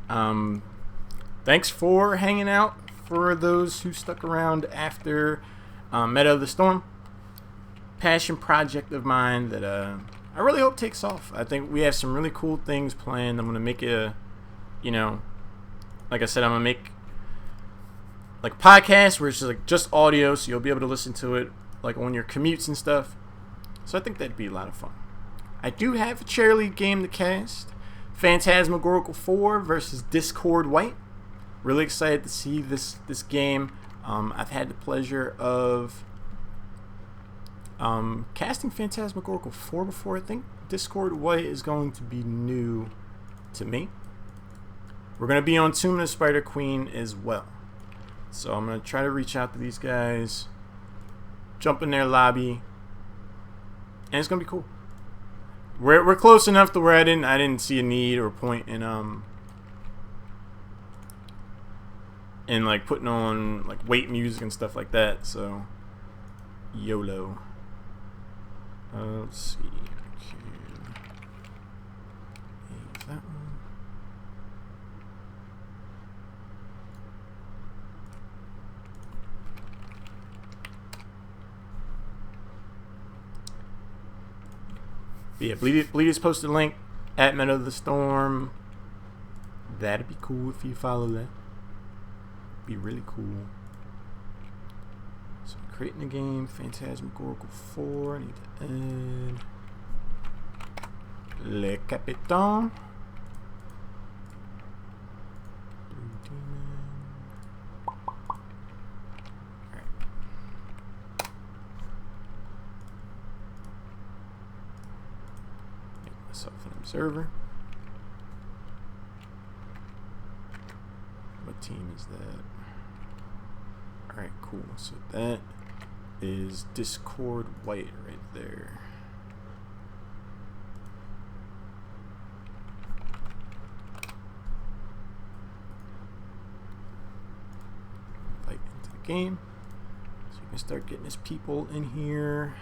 Um, Thanks for hanging out. For those who stuck around after Meadow of the Storm, passion project of mine that I really hope takes off. I think we have some really cool things planned. I'm gonna make you know, like I said, I'm gonna make like a podcast where it's just audio, so you'll be able to listen to it like on your commutes and stuff. So I think that'd be a lot of fun. I do have a chair league game to cast. Phantasmagorical 4 versus Discord White. Really excited to see this game. I've had the pleasure of casting Phantasmagorical 4 before. I think Discord White is going to be new to me. We're going to be on Tomb of the Spider Queen as well. So I'm going to try to reach out to these guys, jump in their lobby, and it's going to be cool. We're close enough to where I didn't see a need or a point in like putting on like wait music and stuff like that. So YOLO. Let's see. Okay. That one. But yeah, Bleeders posted a link at Meadow of the Storm. That'd be cool if you follow that. Be really cool. So creating a game, Phantasmagorical 4. I need to add Le Capitan. Blue Demon. Alright. Make myself an observer. What team is that? Alright, cool. So that is Discord White right there. Invite into the game. So you can start getting his people in here.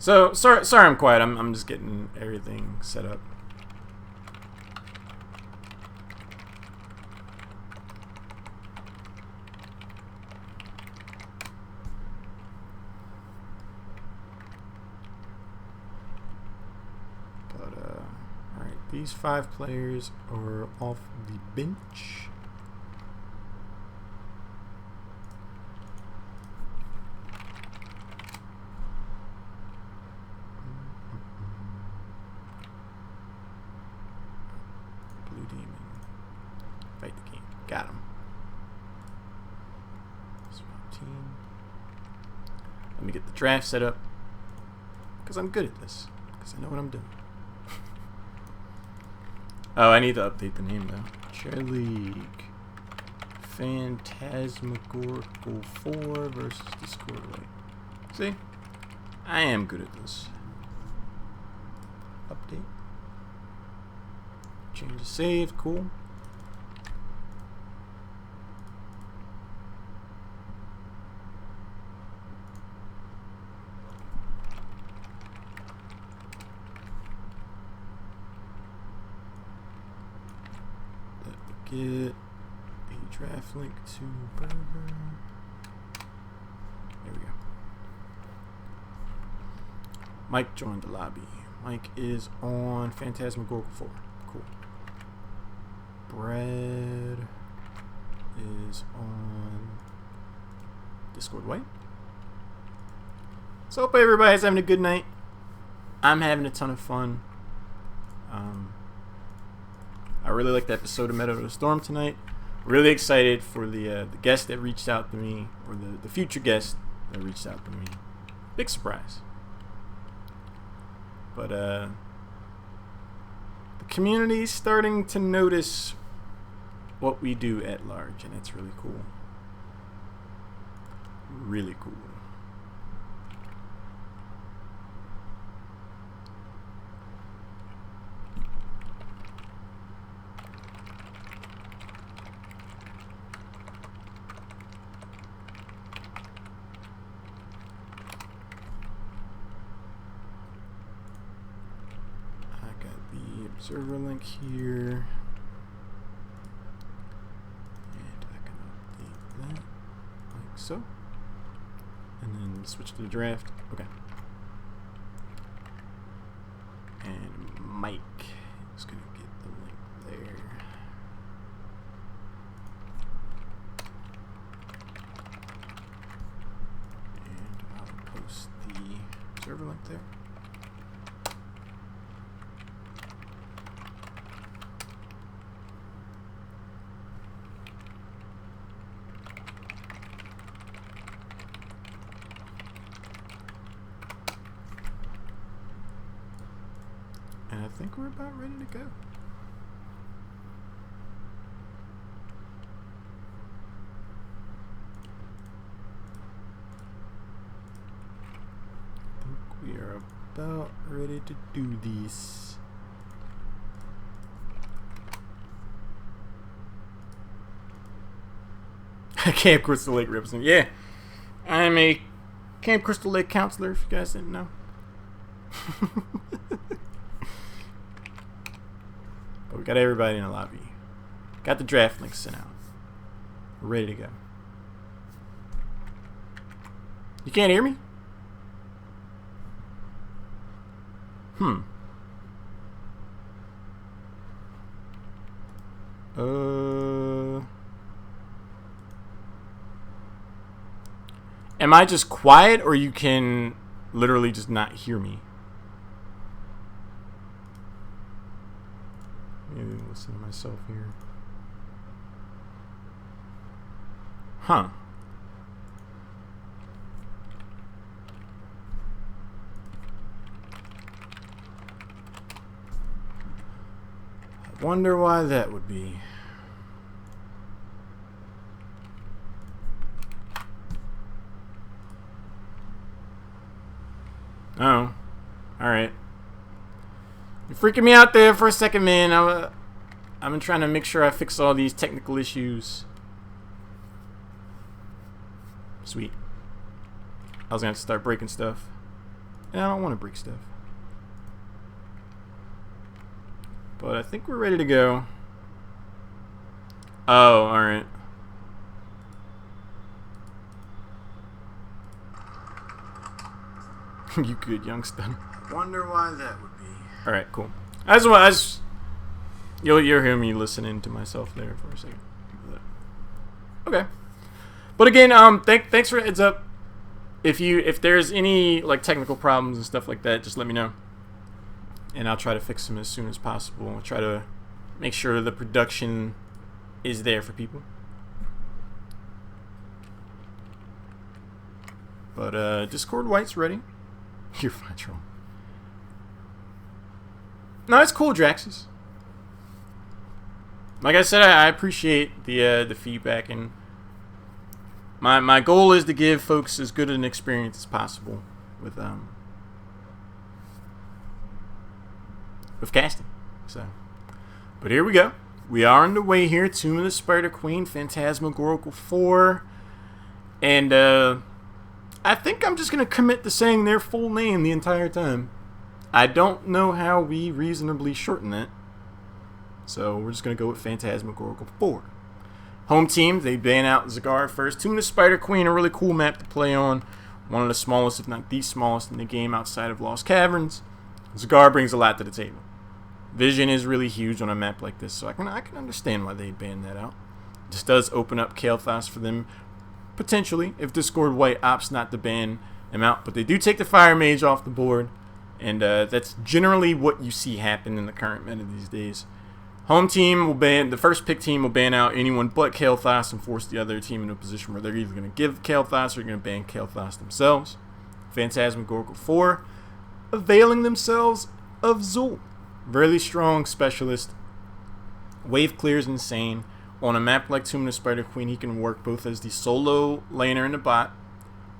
So sorry I'm quiet. I'm just getting everything set up. But alright, these 5 players are off the bench. Fight the game. Got him. Swap team. Let me get the draft set up. Because I'm good at this. Because I know what I'm doing. Oh, I need to update the name though. Chair League. Phantasmagorical 4 versus Discord White. See? I am good at this. Update. Change the save. Cool. Get a draft link to Burger. There we go. Mike joined the lobby. Mike is on Phantasmagorical 4. Cool. Brad is on Discord White. So hope everybody's having a good night. I'm having a ton of fun. I really liked the episode of Meadow of the Storm tonight. Really excited for the guest that reached out to me, or the future guest that reached out to me. Big surprise. But the community's starting to notice what we do at large, and it's really cool. really cool. Server link here, and I can update that like so, and then switch to the draft. Okay, and Mike is gonna get the link there. And I'll post the server link there. And I think we're about ready to go. I think we are about ready to do this. Camp Crystal Lake representative. Yeah, I'm a Camp Crystal Lake counselor, if you guys didn't know. But we got everybody in the lobby. Got the draft link sent out. We're ready to go. You can't hear me? Am I just quiet, or you can literally just not hear me? Maybe listen to myself here. Huh. I wonder why that would be. Oh, alright. You're freaking me out there for a second, man. I've been trying to make sure I fix all these technical issues. Sweet. I was gonna have to start breaking stuff. And I don't want to break stuff. But I think we're ready to go. Oh, alright. You good, youngster. Wonder why that would be. Alright, cool. You'll hear me listening to myself there for a second. Okay. But again, thanks for heads up. If there's any like technical problems and stuff like that, just let me know. And I'll try to fix them as soon as possible. I'll try to make sure the production is there for people. But Discord White's ready. You're fine, troll. No, it's cool, Draxus. Like I said, I appreciate the feedback, and my goal is to give folks as good an experience as possible with casting. So, but here we go. We are underway here. Tomb of the Spider Queen, Phantasmagorical 4, and I think I'm just gonna commit to saying their full name the entire time. I don't know how we reasonably shorten that. So we're just going to go with Phantasmagorical 4. Home team, they ban out Zagar first. Tomb of the Spider Queen, a really cool map to play on. One of the smallest, if not the smallest, in the game outside of Lost Caverns. Zagar brings a lot to the table. Vision is really huge on a map like this, so I can understand why they banned that out. This does open up Kael'thas for them, potentially, if Discord White opts not to ban him out. But they do take the Fire Mage off the board. And that's generally what you see happen in the current meta these days. Home team will ban, the first pick team will ban out anyone but Kael'thas and force the other team into a position where they're either going to give Kael'thas or going to ban Kael'thas themselves. Phantasmagorical 4, availing themselves of Zul. Really strong specialist. Wave clears insane. On a map like Tomb of the Spider Queen, he can work both as the solo laner in the bot,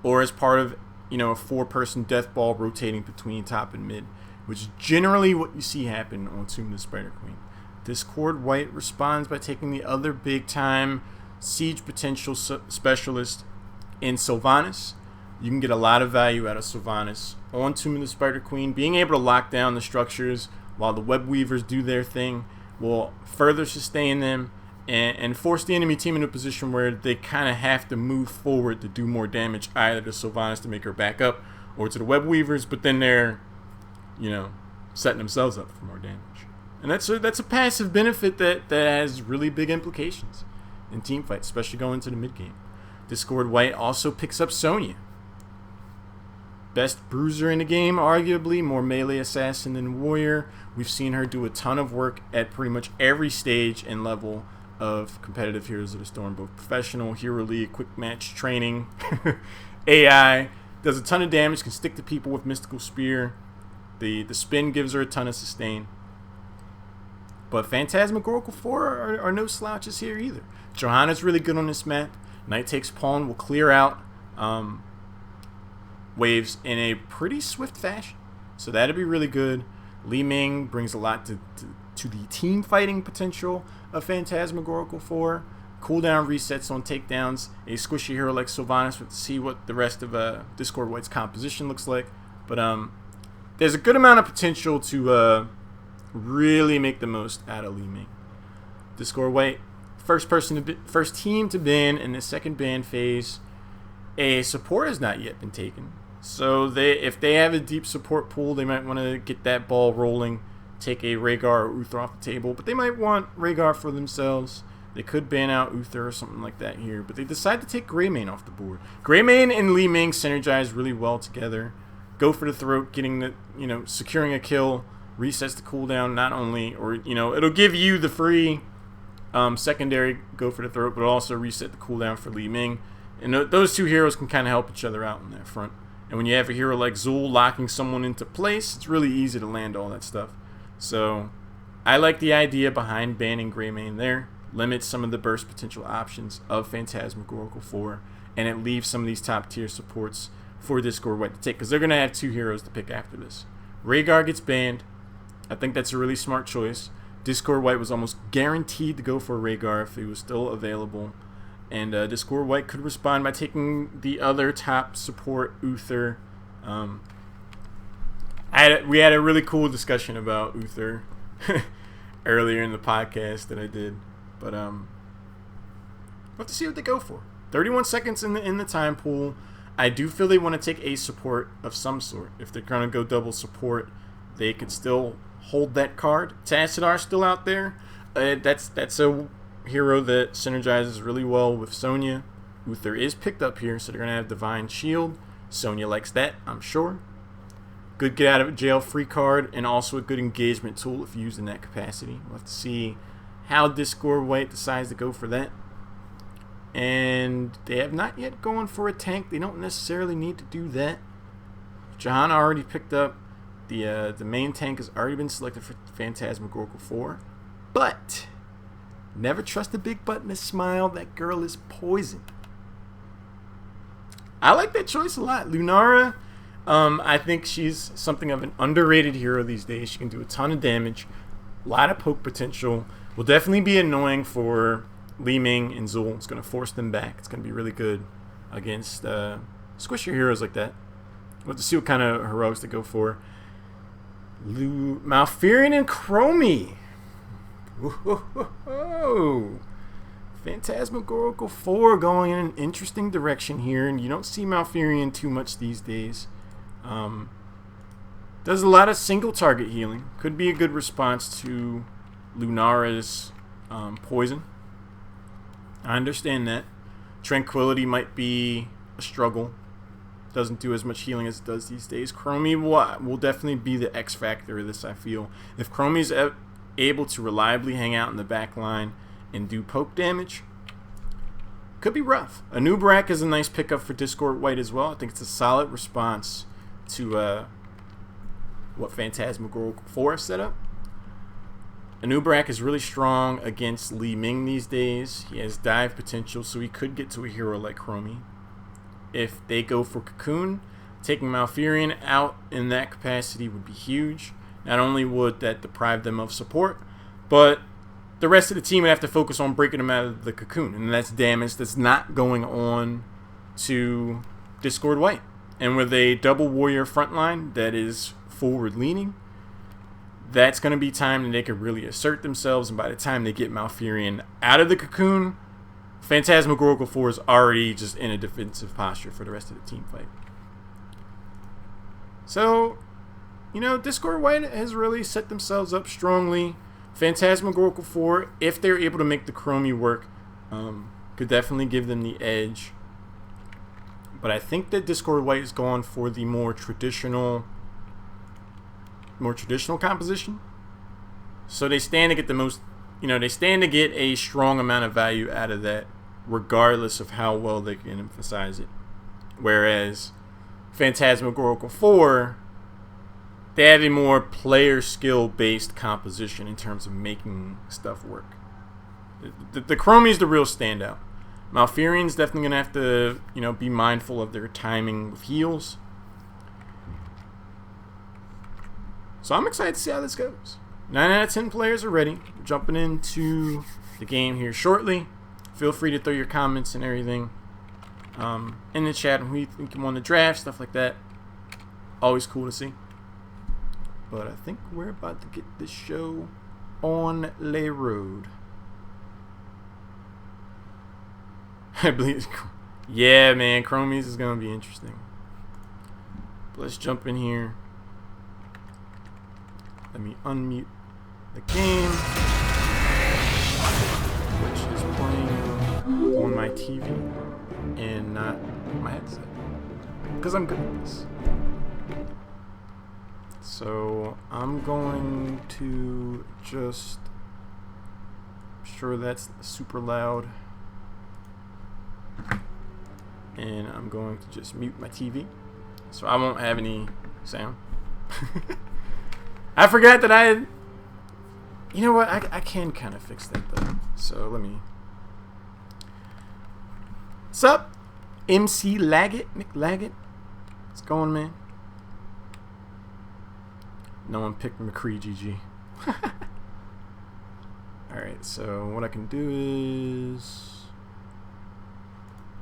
or as part of, a 4-person death ball rotating between top and mid, which is generally what you see happen on Tomb of the Spider Queen. Discord White responds by taking the other big-time siege potential specialist in Sylvanas. You can get a lot of value out of Sylvanas on Tomb of the Spider Queen. Being able to lock down the structures while the Web Weavers do their thing will further sustain them and force the enemy team into a position where they kind of have to move forward to do more damage, either to Sylvanas to make her back up or to the Web Weavers, but then they're, setting themselves up for more damage. And that's a passive benefit that has really big implications in team fights, especially going into the mid game. Discord White also picks up Sonya. Best bruiser in the game, arguably, more melee assassin than warrior. We've seen her do a ton of work at pretty much every stage and level of competitive Heroes of the Storm, both professional, Hero League, quick match training, AI. Does a ton of damage, can stick to people with Mystical Spear. The spin gives her a ton of sustain. But Phantasmagorical 4 are no slouches here either. Johanna's really good on this map. Knight Takes Pawn will clear out waves in a pretty swift fashion, so that'd be really good. Li Ming brings a lot to the team fighting potential of Phantasmagorical 4. Cooldown resets on takedowns. A squishy hero like Sylvanas would see what the rest of Discord White's composition looks like. But there's a good amount of potential to really make the most out of Li Ming. Discord White, first team to ban in the second ban phase. A support has not yet been taken. So if they have a deep support pool, they might want to get that ball rolling, take a Rhaegar or Uther off the table, but they might want Rhaegar for themselves. They could ban out Uther or something like that here, but they decide to take Greymane off the board. Greymane and Li Ming synergize really well together. Go for the throat, getting the, securing a kill, resets the cooldown not only, or, it'll give you the free secondary go for the throat, but also reset the cooldown for Li Ming. And those two heroes can kind of help each other out on that front. And when you have a hero like Zul locking someone into place, it's really easy to land all that stuff. So I like the idea behind banning Greymane there. Limits some of the burst potential options of Phantasmagorical 4, and it leaves some of these top tier supports for Discord White to take, because they're going to have two heroes to pick after this. Rhaegar gets banned. I think that's a really smart choice. Discord White was almost guaranteed to go for Rhaegar if he was still available. And Discord White could respond by taking the other top support, Uther. We had a really cool discussion about Uther earlier in the podcast that I did. But we'll have to see what they go for. 31 seconds in the time pool. I do feel they want to take a support of some sort. If they're going to go double support, they could still hold that card. Tassadar still out there. That's a hero that synergizes really well with Sonya. Uther is picked up here, so they're going to have Divine Shield. Sonya likes that, I'm sure. Good get out of jail free card, and also a good engagement tool if used in that capacity. We'll have to see how Discord White decides to go for that. And they have not yet gone for a tank. They don't necessarily need to do that. Johanna already picked up. The main tank has already been selected for Phantasmagorical 4. But never trust a big butt and a smile. That girl is poison. I like that choice a lot. Lunara, I think she's something of an underrated hero these days. She can do a ton of damage. A lot of poke potential. Will definitely be annoying for Li Ming and Zul. It's going to force them back. It's going to be really good against squishier heroes like that. We'll have to see what kind of heroics to go for. Malfurion and Chromie. Whoa. Phantasmagorical 4 going in an interesting direction here, and you don't see Malfurion too much these days. Does a lot of single target healing. Could be a good response to Lunara's poison. I understand that. Tranquility might be a struggle. Doesn't do as much healing as it does these days. Chromie will definitely be the X factor of this, I feel. If Chromie's able to reliably hang out in the back line and do poke damage, could be rough. Anubarak is a nice pickup for Discord White as well. I think it's a solid response to what Phantasmagorical 4 has set up. Anubarak is really strong against Li Ming these days. He has dive potential, so he could get to a hero like Chromie. if they go for Cocoon. Taking Malfurion out in that capacity would be huge. Not only would that deprive them of support, but the rest of the team would have to focus on breaking them out of the Cocoon. And that's damage that's not going on to Discord White. And with a double warrior frontline that is forward leaning, that's going to be time that they can really assert themselves. And by the time they get Malfurion out of the Cocoon, Phantasmagorical 4 is already just in a defensive posture for the rest of the team fight. So, you know, Discord White has really set themselves up strongly. Phantasmagorical 4, if they're able to make the Chromie work, could definitely give them the edge. But I think that Discord White is going for the more traditional composition. So they stand to get the most, they stand to get a strong amount of value out of that, regardless of how well they can emphasize it. Whereas Phantasmagorical 4, they have a more player skill based composition in terms of making stuff work. The Chromie is the real standout. Malfurion's definitely going to have to, be mindful of their timing with heals. So I'm excited to see how this goes. 9 out of 10 players are ready. We're jumping into the game here shortly. Feel free to throw your comments and everything in the chat who you think you want to draft, stuff like that. Always cool to see. But I think we're about to get this show on the road. I believe, yeah, man, Chromies is gonna be interesting. But let's jump in here. Let me unmute the game, which is playing on my TV and not my headset, because I'm good at this. So I'm going to just sure that's super loud, and I'm going to just mute my TV so I won't have any sound. I forgot that I had, you know what, I can kind of fix that though, so let me. What's up, MC Laggett, Nick Laggett? What's going, man? No one picked McCree, GG. Alright, so what I can do is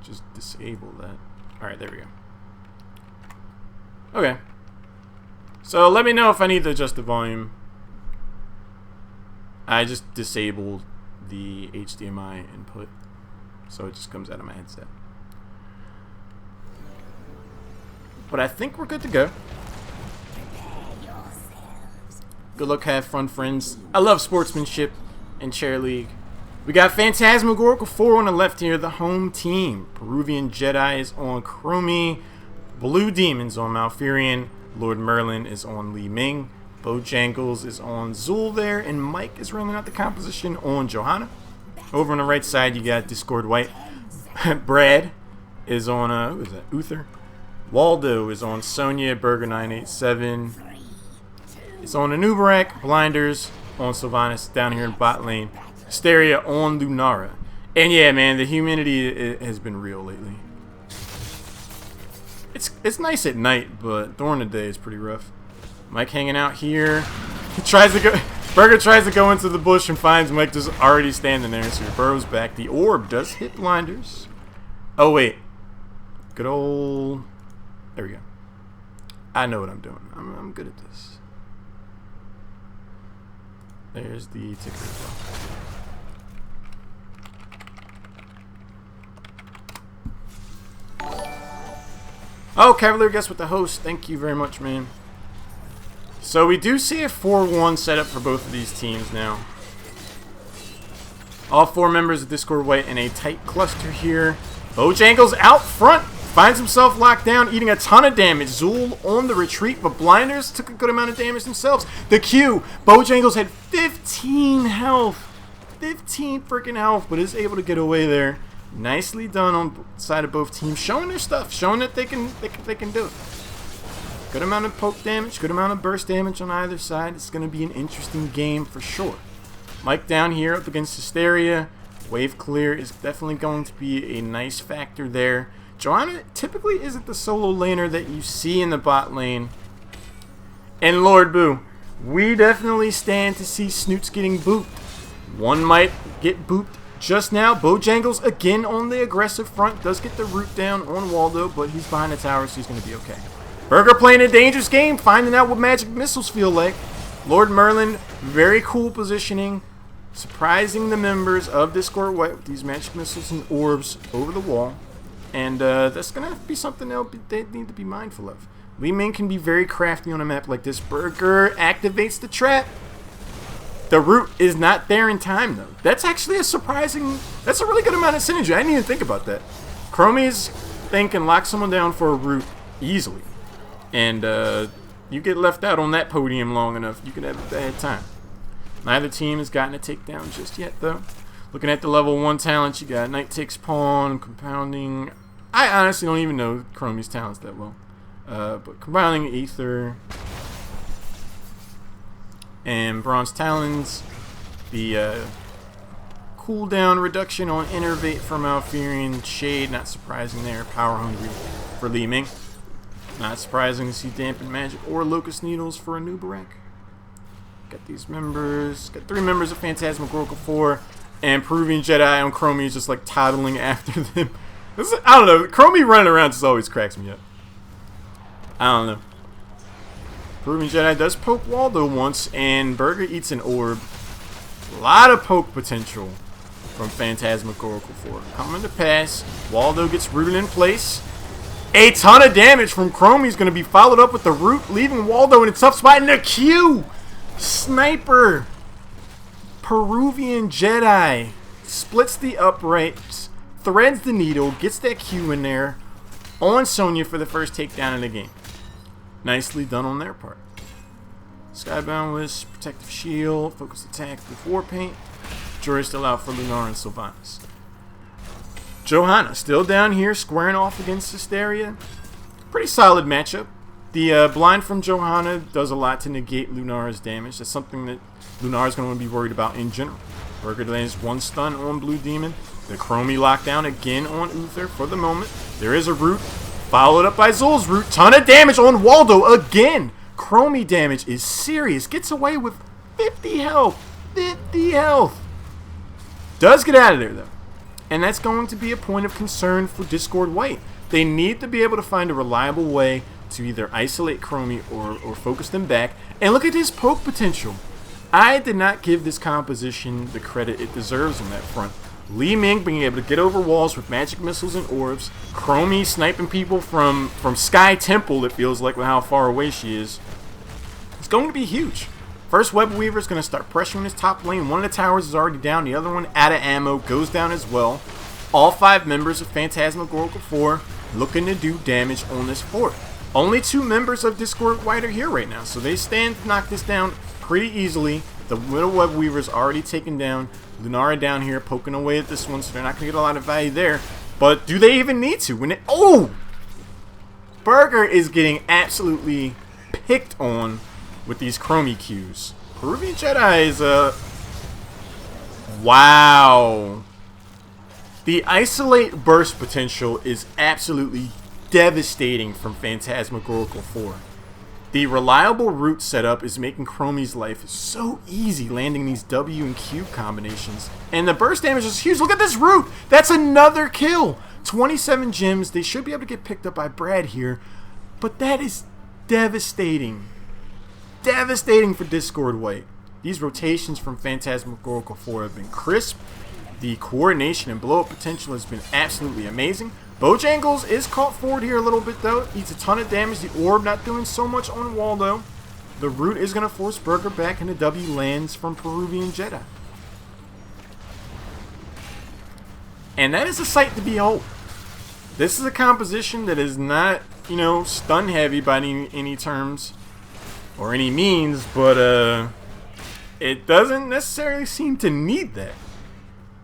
just disable that. Alright, there we go. Okay. So let me know if I need to adjust the volume. I just disabled the HDMI input, so it just comes out of my headset. But I think we're good to go. Good luck, have fun, friends. I love sportsmanship and chair league. We got Phantasmagorical 4 on the left here, the home team. Peruvian Jedi is on Chromie. Blue Demons on Malfurion. Lord Merlin is on Li Ming. Bojangles is on Zul there. And Mike is running out the composition on Johanna. Over on the right side, you got Discord White. Brad is on, who is that? Uther. Waldo is on Sonya. Burger 987. It's on Anubarak. Blinders on Sylvanas down here in bot lane. Hysteria on Lunara. And yeah, man, the humidity has been real lately. It's nice at night, but during the day it's pretty rough. Mike hanging out here. He tries to go. Burger tries to go into the bush and finds Mike just already standing there. So he burrows back. The orb does hit Blinders. Oh wait, good old. There we go. I know what I'm doing. I'm good at this. There's the ticker as well. Oh, Cavalier Guest with the host. Thank you very much, man. So we do see a 4-1 setup for both of these teams now. All 4 members of Discord White in a tight cluster here. Bojangles out front. Finds himself locked down, eating a ton of damage. Zul on the retreat, but Blinders took a good amount of damage themselves. The Q. Bojangles had 15 health. 15 freaking health, but is able to get away there. Nicely done on the side of both teams, showing their stuff, showing that they can do it. Good amount of poke damage, good amount of burst damage on either side. It's going to be an interesting game for sure. Mike down here up against Hysteria. Wave clear is definitely going to be a nice factor there. Johanna typically isn't the solo laner that you see in the bot lane. And Lord Boo, we definitely stand to see Snoots getting booped. One might get booped just now. Bojangles again on the aggressive front. Does get the root down on Waldo, but he's behind the tower, so he's going to be okay. Burger playing a dangerous game, finding out what magic missiles feel like. Lord Merlin, very cool positioning. Surprising the members of Discord White with these magic missiles and orbs over the wall. And that's going to be something they need to be mindful of. Li Ming can be very crafty on a map like this. Burger activates the trap. The root is not there in time, though. That's actually that's a really good amount of synergy. I didn't even think about that. Chromie's thing can lock someone down for a root easily. And you get left out on that podium long enough, you can have a bad time. Neither team has gotten a takedown just yet, though. Looking at the level 1 talents, you got Knight takes Pawn, Compounding. I honestly don't even know Chromie's talents that well. But Compounding, Ether, and Bronze Talons. The cooldown reduction on Innervate from Malfurion. Shade, not surprising there. Power Hungry for Li Ming. Not surprising to see Dampened Magic or Locust Needles for Anubarak. Got these members. Got 3 members of Phantasmagorical 4. And Peruvian Jedi on Chromie is just like toddling after them. I don't know. Chromie running around just always cracks me up. I don't know. Peruvian Jedi does poke Waldo once, and Burger eats an orb. A lot of poke potential from Phantasmagorical 4. Coming to pass. Waldo gets rooted in place. A ton of damage from Chromie is going to be followed up with the root, leaving Waldo in a tough spot. And the Q! Sniper! Peruvian Jedi splits the uprights, threads the needle, gets that Q in there on Sonya for the first takedown in the game. Nicely done on their part. Skybound Wisp, Protective Shield, Focus Attack with Warpaint. Jury's still out for Lunar and Sylvanas. Johanna still down here, squaring off against Hysteria. Pretty solid matchup. The blind from Johanna does a lot to negate Lunar's damage. That's something that Lunar's going to be worried about in general. Burger lands 1 stun on Blue Demon. The Chromie lockdown again on Uther for the moment. There is a root, followed up by Zul's root. Ton of damage on Waldo again. Chromie damage is serious. Gets away with 50 health. 50 health. Does get out of there, though. And that's going to be a point of concern for Discord White. They need to be able to find a reliable way to either isolate Chromie or focus them back. And look at his poke potential. I did not give this composition the credit it deserves on that front. Li Ming being able to get over walls with magic missiles and orbs. Chromie sniping people from Sky Temple, it feels like, with how far away she is. It's going to be huge. First Web Weaver is going to start pressuring his top lane. One of the towers is already down. The other one, out of ammo, goes down as well. All 5 members of Phantasmagorical 4 looking to do damage on this fort. Only 2 members of Discord White are here right now, so they stand to knock this down pretty easily. The middle Web Weaver is already taken down. Lunara down here poking away at this one, so they're not going to get a lot of value there. But do they even need to? When oh! Burger is getting absolutely picked on with these Chromie Qs. Peruvian Jedi is wow. The isolate burst potential is absolutely devastating from Phantasmagorical 4. The reliable root setup is making Chromie's life so easy, landing these W and Q combinations. And the burst damage is huge. Look at this root. That's another kill. 27 gems. They should be able to get picked up by Brad here. But that is devastating. Devastating for Discord White. These rotations from Phantasmagorical 4 have been crisp. The coordination and blow-up potential has been absolutely amazing. Bojangles is caught forward here a little bit, though. Eats a ton of damage. The orb not doing so much on Waldo. The root is going to force Burger back, and the W lands from Peruvian Jedi. And that is a sight to behold. This is a composition that is not, stun heavy by any terms or any means, but it doesn't necessarily seem to need that.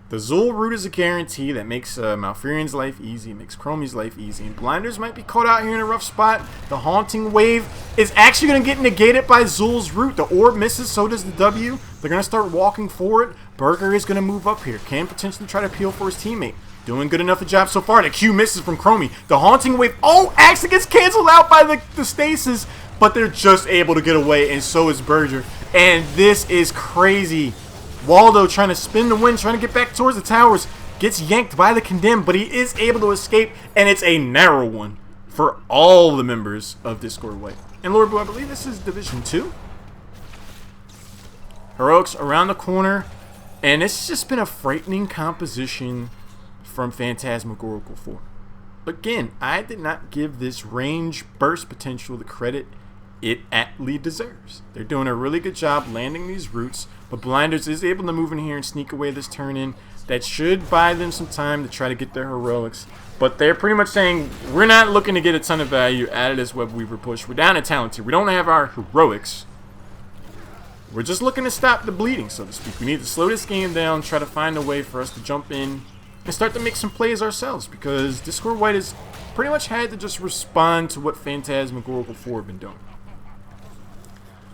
The Zul root is a guarantee that makes Malfurion's life easy, it makes Chromie's life easy, and Blinders might be caught out here in a rough spot. The Haunting Wave is actually going to get negated by Zul's root. The orb misses, so does the W. They're going to start walking forward. Burger is going to move up here, can potentially try to peel for his teammate. Doing good enough a job so far. The Q misses from Chromie. The Haunting Wave. Oh, actually gets canceled out by the stasis. But they're just able to get away, and so is Berger. And this is crazy. Waldo trying to spin the wind, trying to get back towards the towers. Gets yanked by the Condemned, but he is able to escape. And it's a narrow one for all the members of Discord White. And Lord Boo, I believe this is Division 2. Heroics around the corner. And it's just been a frightening composition from Phantasmagorical 4. Again, I did not give this range burst potential the credit it aptly deserves. They're doing a really good job landing these roots, but Blinders is able to move in here and sneak away this turn in. That should buy them some time to try to get their heroics. But they're pretty much saying, we're not looking to get a ton of value out of this Web Weaver push. We're down to talent here. We don't have our heroics. We're just looking to stop the bleeding, so to speak. We need to slow this game down, try to find a way for us to jump in and start to make some plays ourselves, because Discord White has pretty much had to just respond to what Phantasmagorical 4 have been doing.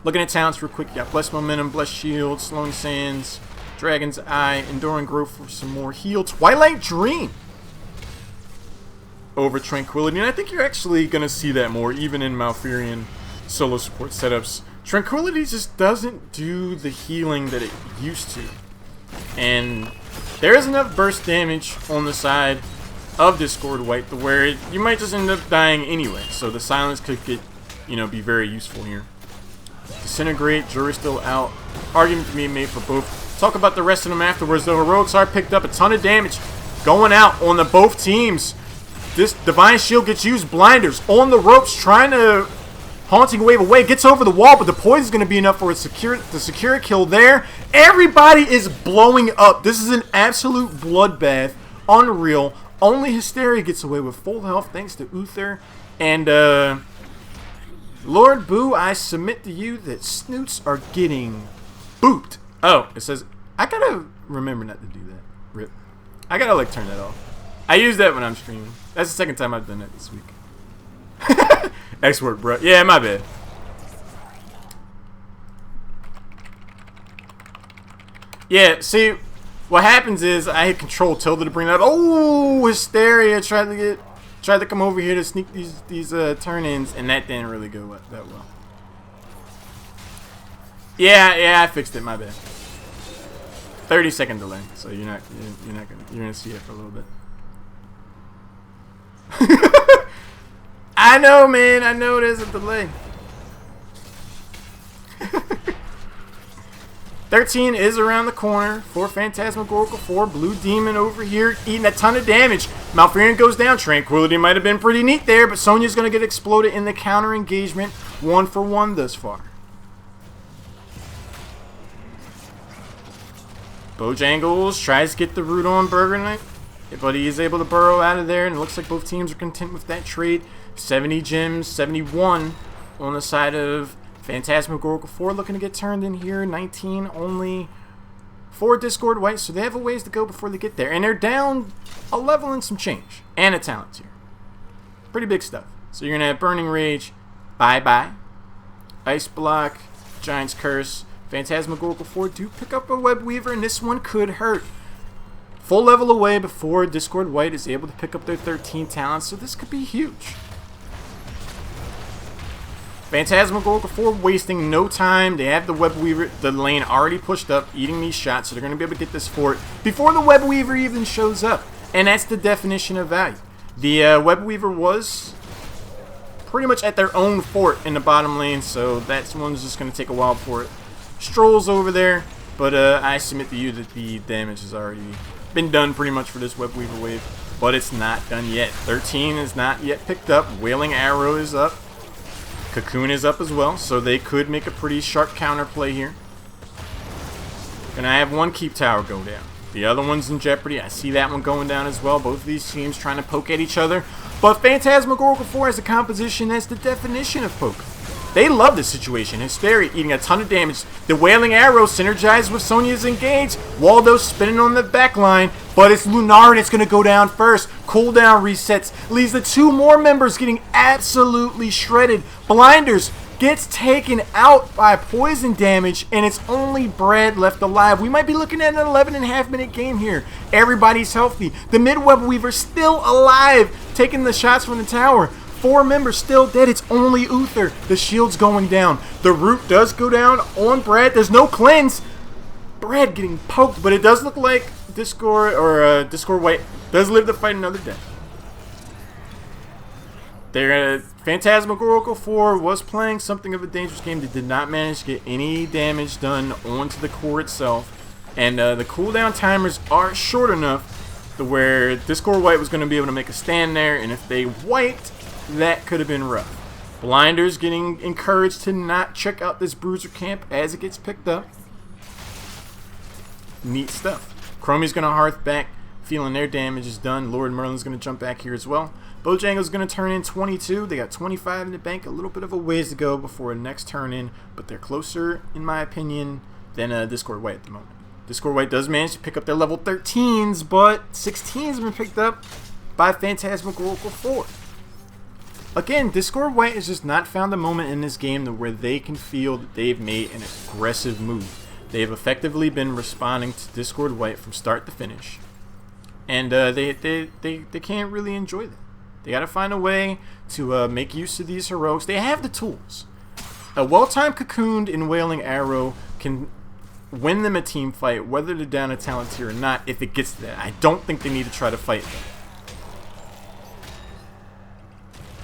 Looking at talents real quick, you got Blessed Momentum, Blessed Shield, Slowing Sands, Dragon's Eye, Enduring Growth for some more heal, Twilight Dream over Tranquility, and I think you're actually going to see that more, even in Malfurion solo support setups. Tranquility just doesn't do the healing that it used to, and there is enough burst damage on the side of Discord White to where you might just end up dying anyway, so the silence could get, be very useful here. Disintegrate, Jury's still out. Argument to be made for both. Talk about the rest of them afterwards. The heroics are picked up. A ton of damage going out on the both teams. This Divine Shield gets used. Blinders on the ropes trying to Haunting Wave away. Gets over the wall, but the poison is going to be enough for the secure kill there. Everybody is blowing up. This is an absolute bloodbath. Unreal. Only Hysteria gets away with full health thanks to Uther. And, Lord Boo, I submit to you that Snoots are getting booped. Oh, it says, I gotta remember not to do that. Rip. I gotta, turn that off. I use that when I'm streaming. That's the second time I've done that this week. Export, bro. Yeah, my bad. Yeah, see, what happens is I hit Control tilde to bring that. Oh, Hysteria tried to come over here to sneak these turn-ins, and that didn't really go that well. Yeah, I fixed it. My bad. 30-second delay, so you're gonna see it for a little bit. I know, man. I know there's a delay. 13 is around the corner for Phantasmagorical 4. Blue Demon over here eating a ton of damage. Malfurion goes down. Tranquility might have been pretty neat there, but Sonya's going to get exploded in the counter engagement. 1-for-1 thus far. Bojangles tries to get the root on Burger Knight, but he is able to burrow out of there, and it looks like both teams are content with that trade. 70 gems, 71 on the side of Phantasmagorical 4 looking to get turned in here. 19 only for Discord White, so they have a ways to go before they get there. And they're down a level and some change. And a talent tier. Pretty big stuff. So you're going to have Burning Rage, bye-bye. Ice Block, Giant's Curse. Phantasmagorical 4 do pick up a Web Weaver, and this one could hurt. Full level away before Discord White is able to pick up their 13 talents, so this could be huge. Phantasmagorical 4 wasting no time. They have the Web Weaver, the lane already pushed up, eating these shots, so they're going to be able to get this fort before the Web Weaver even shows up. And that's the definition of value. The Web Weaver was pretty much at their own fort in the bottom lane, so that one's just going to take a while before it strolls over there. But I submit to you that the damage has already been done pretty much for this Web Weaver wave. But it's not done yet. 13 is not yet picked up. Wailing Arrow is up. Cocoon is up as well, so they could make a pretty sharp counter play here. Gonna have one Keep Tower go down. The other one's in jeopardy. I see that one going down as well. Both of these teams trying to poke at each other. But Phantasmagorical 4 has a composition that's the definition of poke. They love this situation. Hysteria eating a ton of damage. The Wailing Arrow synergized with Sonya's engage. Waldo spinning on the back line. But it's Lunar that's going to go down first. Cooldown resets. Leaves the two more members getting absolutely shredded. Blinders gets taken out by poison damage, and it's only Brad left alive. We might be looking at an 11.5-minute game here. Everybody's healthy. The mid-web weaver's still alive, taking the shots from the tower. 4 members still dead. It's only Uther. The shield's going down. The root does go down on Brad. There's no cleanse. Brad getting poked, but it does look like Discord White does live to fight another day. Phantasmagorical 4 was playing something of a dangerous game. They did not manage to get any damage done onto the core itself. And the cooldown timers are short enough to where Discord White was going to be able to make a stand there. And if they wiped, that could have been rough. Blinders getting encouraged to not check out this Bruiser camp as it gets picked up. Neat stuff. Chromie's going to hearth back, feeling their damage is done. Lord Merlin's going to jump back here as well. Bojangles going to turn in 22. They got 25 in the bank. A little bit of a ways to go before a next turn in, but they're closer, in my opinion, than Discord White at the moment. Discord White does manage to pick up their level 13s, but 16s have been picked up by Phantasmagorical 4. Again, Discord White has just not found a moment in this game where they can feel that they've made an aggressive move. They have effectively been responding to Discord White from start to finish, and they can't really enjoy that. They got to find a way to make use of these heroics. They have the tools. A well-timed Cocooned and Wailing Arrow can win them a team fight, whether they're down a talent tier or not, if it gets to that. I don't think they need to try to fight them.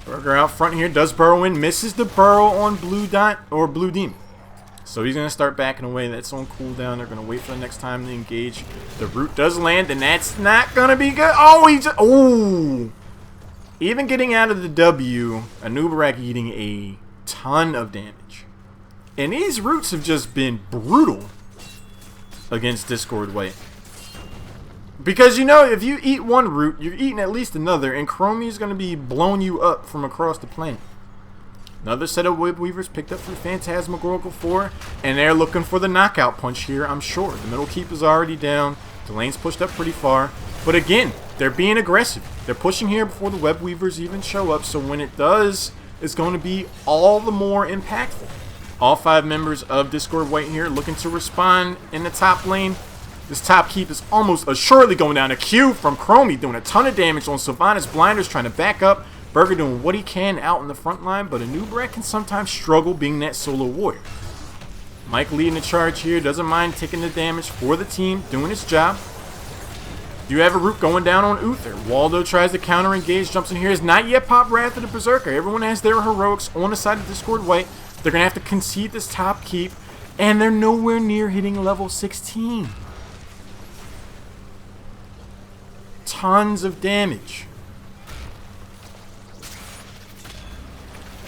Burger out front here, does burrow in, misses the burrow on Blue Demon. So he's going to start backing away. That's on cooldown. They're going to wait for the next time to engage. The root does land, and that's not going to be good. Oh, even getting out of the W, Anubarak eating a ton of damage. And these roots have just been brutal against Discord White. Because, you know, if you eat one root, you're eating at least another, and Chromie's going to be blowing you up from across the planet. Another set of Web Weavers picked up from Phantasmagorical 4, and they're looking for the knockout punch here, I'm sure. The middle keep is already down. The lane's pushed up pretty far. But again, they're being aggressive. They're pushing here before the Web Weavers even show up, so when it does, it's going to be all the more impactful. All 5 members of Discord White here looking to respond in the top lane. This top keep is almost assuredly going down. A Q from Chromie doing a ton of damage on Sylvanas. Blinders trying to back up. Burger doing what he can out in the front line, but Anubarak can sometimes struggle being that solo warrior. Mike leading the charge here, doesn't mind taking the damage for the team, doing his job. You have a root going down on Uther. Waldo tries to counter engage, jumps in here, has not yet popped Wrath of the Berserker. Everyone has their heroics on the side of Discord White. They're going to have to concede this top keep, and they're nowhere near hitting level 16. Tons of damage.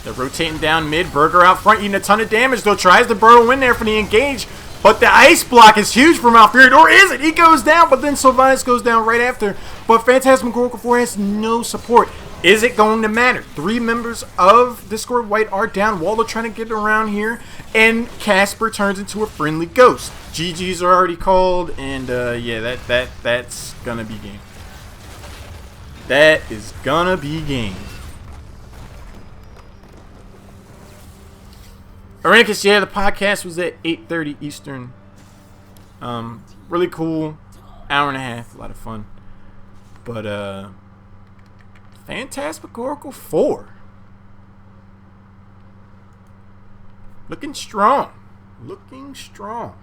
They're rotating down mid. Burger out front, eating a ton of damage, though. Tries to burrow in there for the engage. But the ice block is huge from Malfurion. Or is it? He goes down, but then Sylvanas goes down right after. But Phantasmagorical 4 has no support. Is it going to matter? 3 members of Discord White are down. Waldo trying to get around here. And Casper turns into a friendly ghost. GG's are already called. And yeah, that's going to be game. That is going to be game. Arenicus, yeah, the podcast was at 8:30 Eastern. Really cool. Hour and a half. A lot of fun. But, Phantasmagorical 4. Looking strong. Looking strong.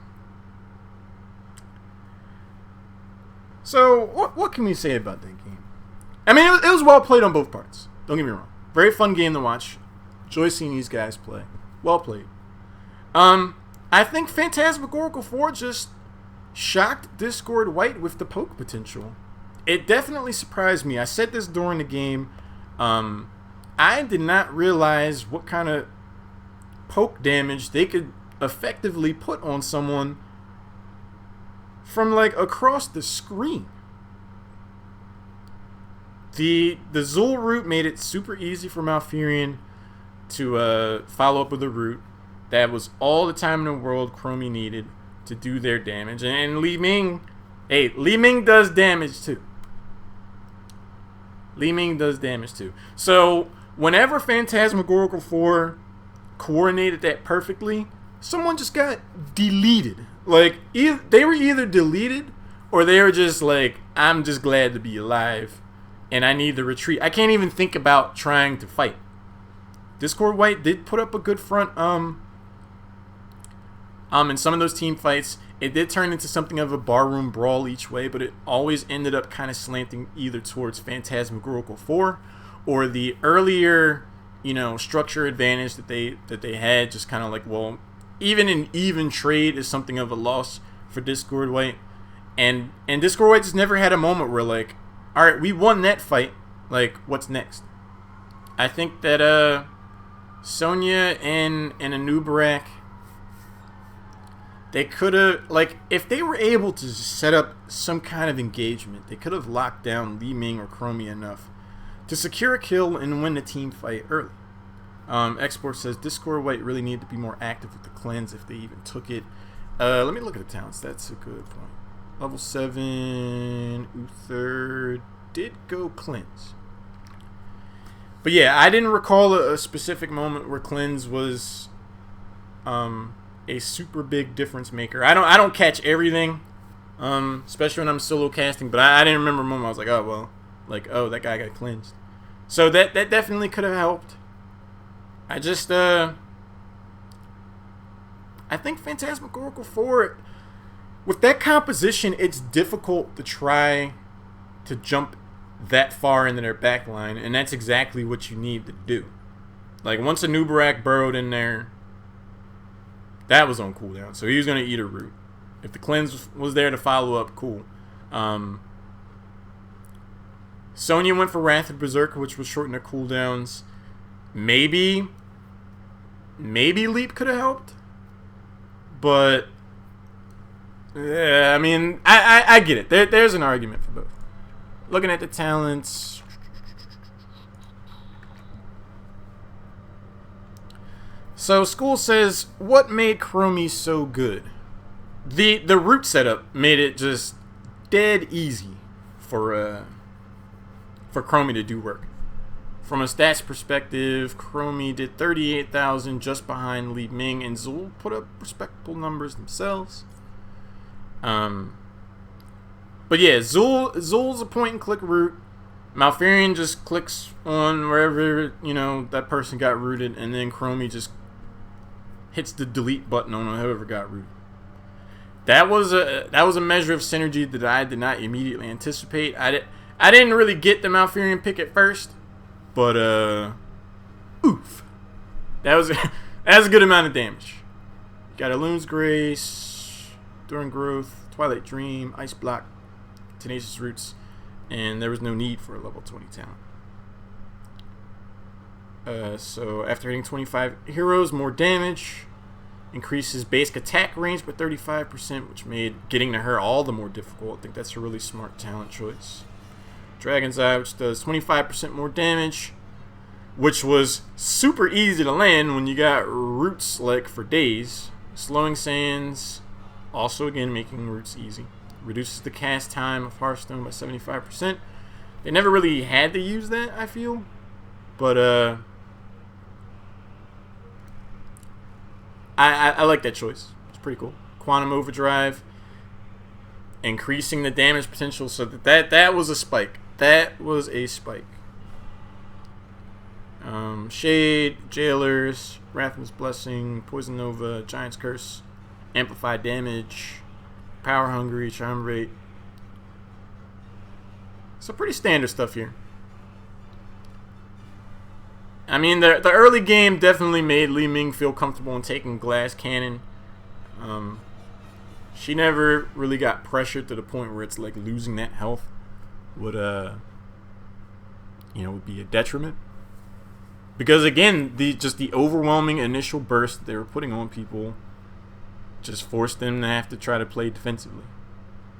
So, what can we say about that game? I mean, it was well played on both parts. Don't get me wrong. Very fun game to watch. Enjoy seeing these guys play. Well played. I think Phantasmagorical 4 just shocked Discord White with the poke potential. It definitely surprised me. I said this during the game. I did not realize what kind of poke damage they could effectively put on someone from like across the screen. The Zul root made it super easy for Malfurion to follow up with a root. That was all the time in the world Chromie needed to do their damage. And Li Ming, hey, Li Ming does damage too. Li Ming does damage too. So whenever Phantasmagorical 4 coordinated that perfectly, someone just got deleted. Like, they were either deleted or they were just like, I'm just glad to be alive and I need to retreat. I can't even think about trying to fight. Discord White did put up a good front in some of those team fights. It did turn into something of a barroom brawl each way, but it always ended up kind of slanting either towards Phantasmagorical 4 or the earlier, structure advantage that they had. Just kind of like, well, even an even trade is something of a loss for Discord White. And Discord White just never had a moment where like, all right, we won that fight. Like, what's next? I think that Sonya and Anubarak, they could have, like, if they were able to set up some kind of engagement, they could have locked down Li Ming or Chromie enough to secure a kill and win the team fight early. Export says Discord White really needed to be more active with the cleanse if they even took it. Let me look at the talents. That's a good point. Level 7, Uther did go cleanse. But yeah, I didn't recall a specific moment where cleanse was a super big difference maker. I don't catch everything, especially when I'm solo casting, but I didn't remember a moment I was like, oh, well, like, oh, that guy got cleansed. So that definitely could have helped. I just, I think Phantasmagorical 4, with that composition, it's difficult to try to jump that far into their back line, and that's exactly what you need to do. Like, once Anubarak burrowed in there, that was on cooldown, so he was going to eat a root. If the cleanse was there to follow up, cool. Sonya went for Wrath of Berserker, which would shorten their cooldowns. Maybe Leap could have helped, but yeah, I mean, I get it. There's an argument for both. Looking at the talents, so School says, what made Chromie so good? The root setup made it just dead easy for Chromie to do work. From a stats perspective, Chromie did 38,000 just behind Li Ming, and Zul put up respectable numbers themselves. But yeah, Zul's a point-and-click root. Malfurion just clicks on wherever, that person got rooted, and then Chromie just hits the delete button on whoever got rooted. That was a measure of synergy that I did not immediately anticipate. I didn't really get the Malfurion pick at first, but oof, that's a good amount of damage. Got Elun's Grace, During Growth, Twilight Dream, Ice Block, Tenacious Roots, and there was no need for a level 20 talent. So after hitting 25 heroes, more damage, increases basic attack range by 35%, which made getting to her all the more difficult. I think that's a really smart talent choice. Dragon's Eye, which does 25% more damage, which was super easy to land when you got roots like for days. Slowing Sands, also again making roots easy. Reduces the cast time of Hearthstone by 75%. They never really had to use that, I feel. But I like that choice. It's pretty cool. Quantum Overdrive, increasing the damage potential, so that was a spike. That was a spike. Shade, Jailers, Rathman's Blessing, Poison Nova, Giant's Curse, Amplified Damage, Power Hungry, Charm Rate. So pretty standard stuff here. I mean, the early game definitely made Li Ming feel comfortable in taking Glass Cannon. She never really got pressured to the point where it's like losing that health would be a detriment. Because again, the overwhelming initial burst they were putting on people just forced them to have to try to play defensively.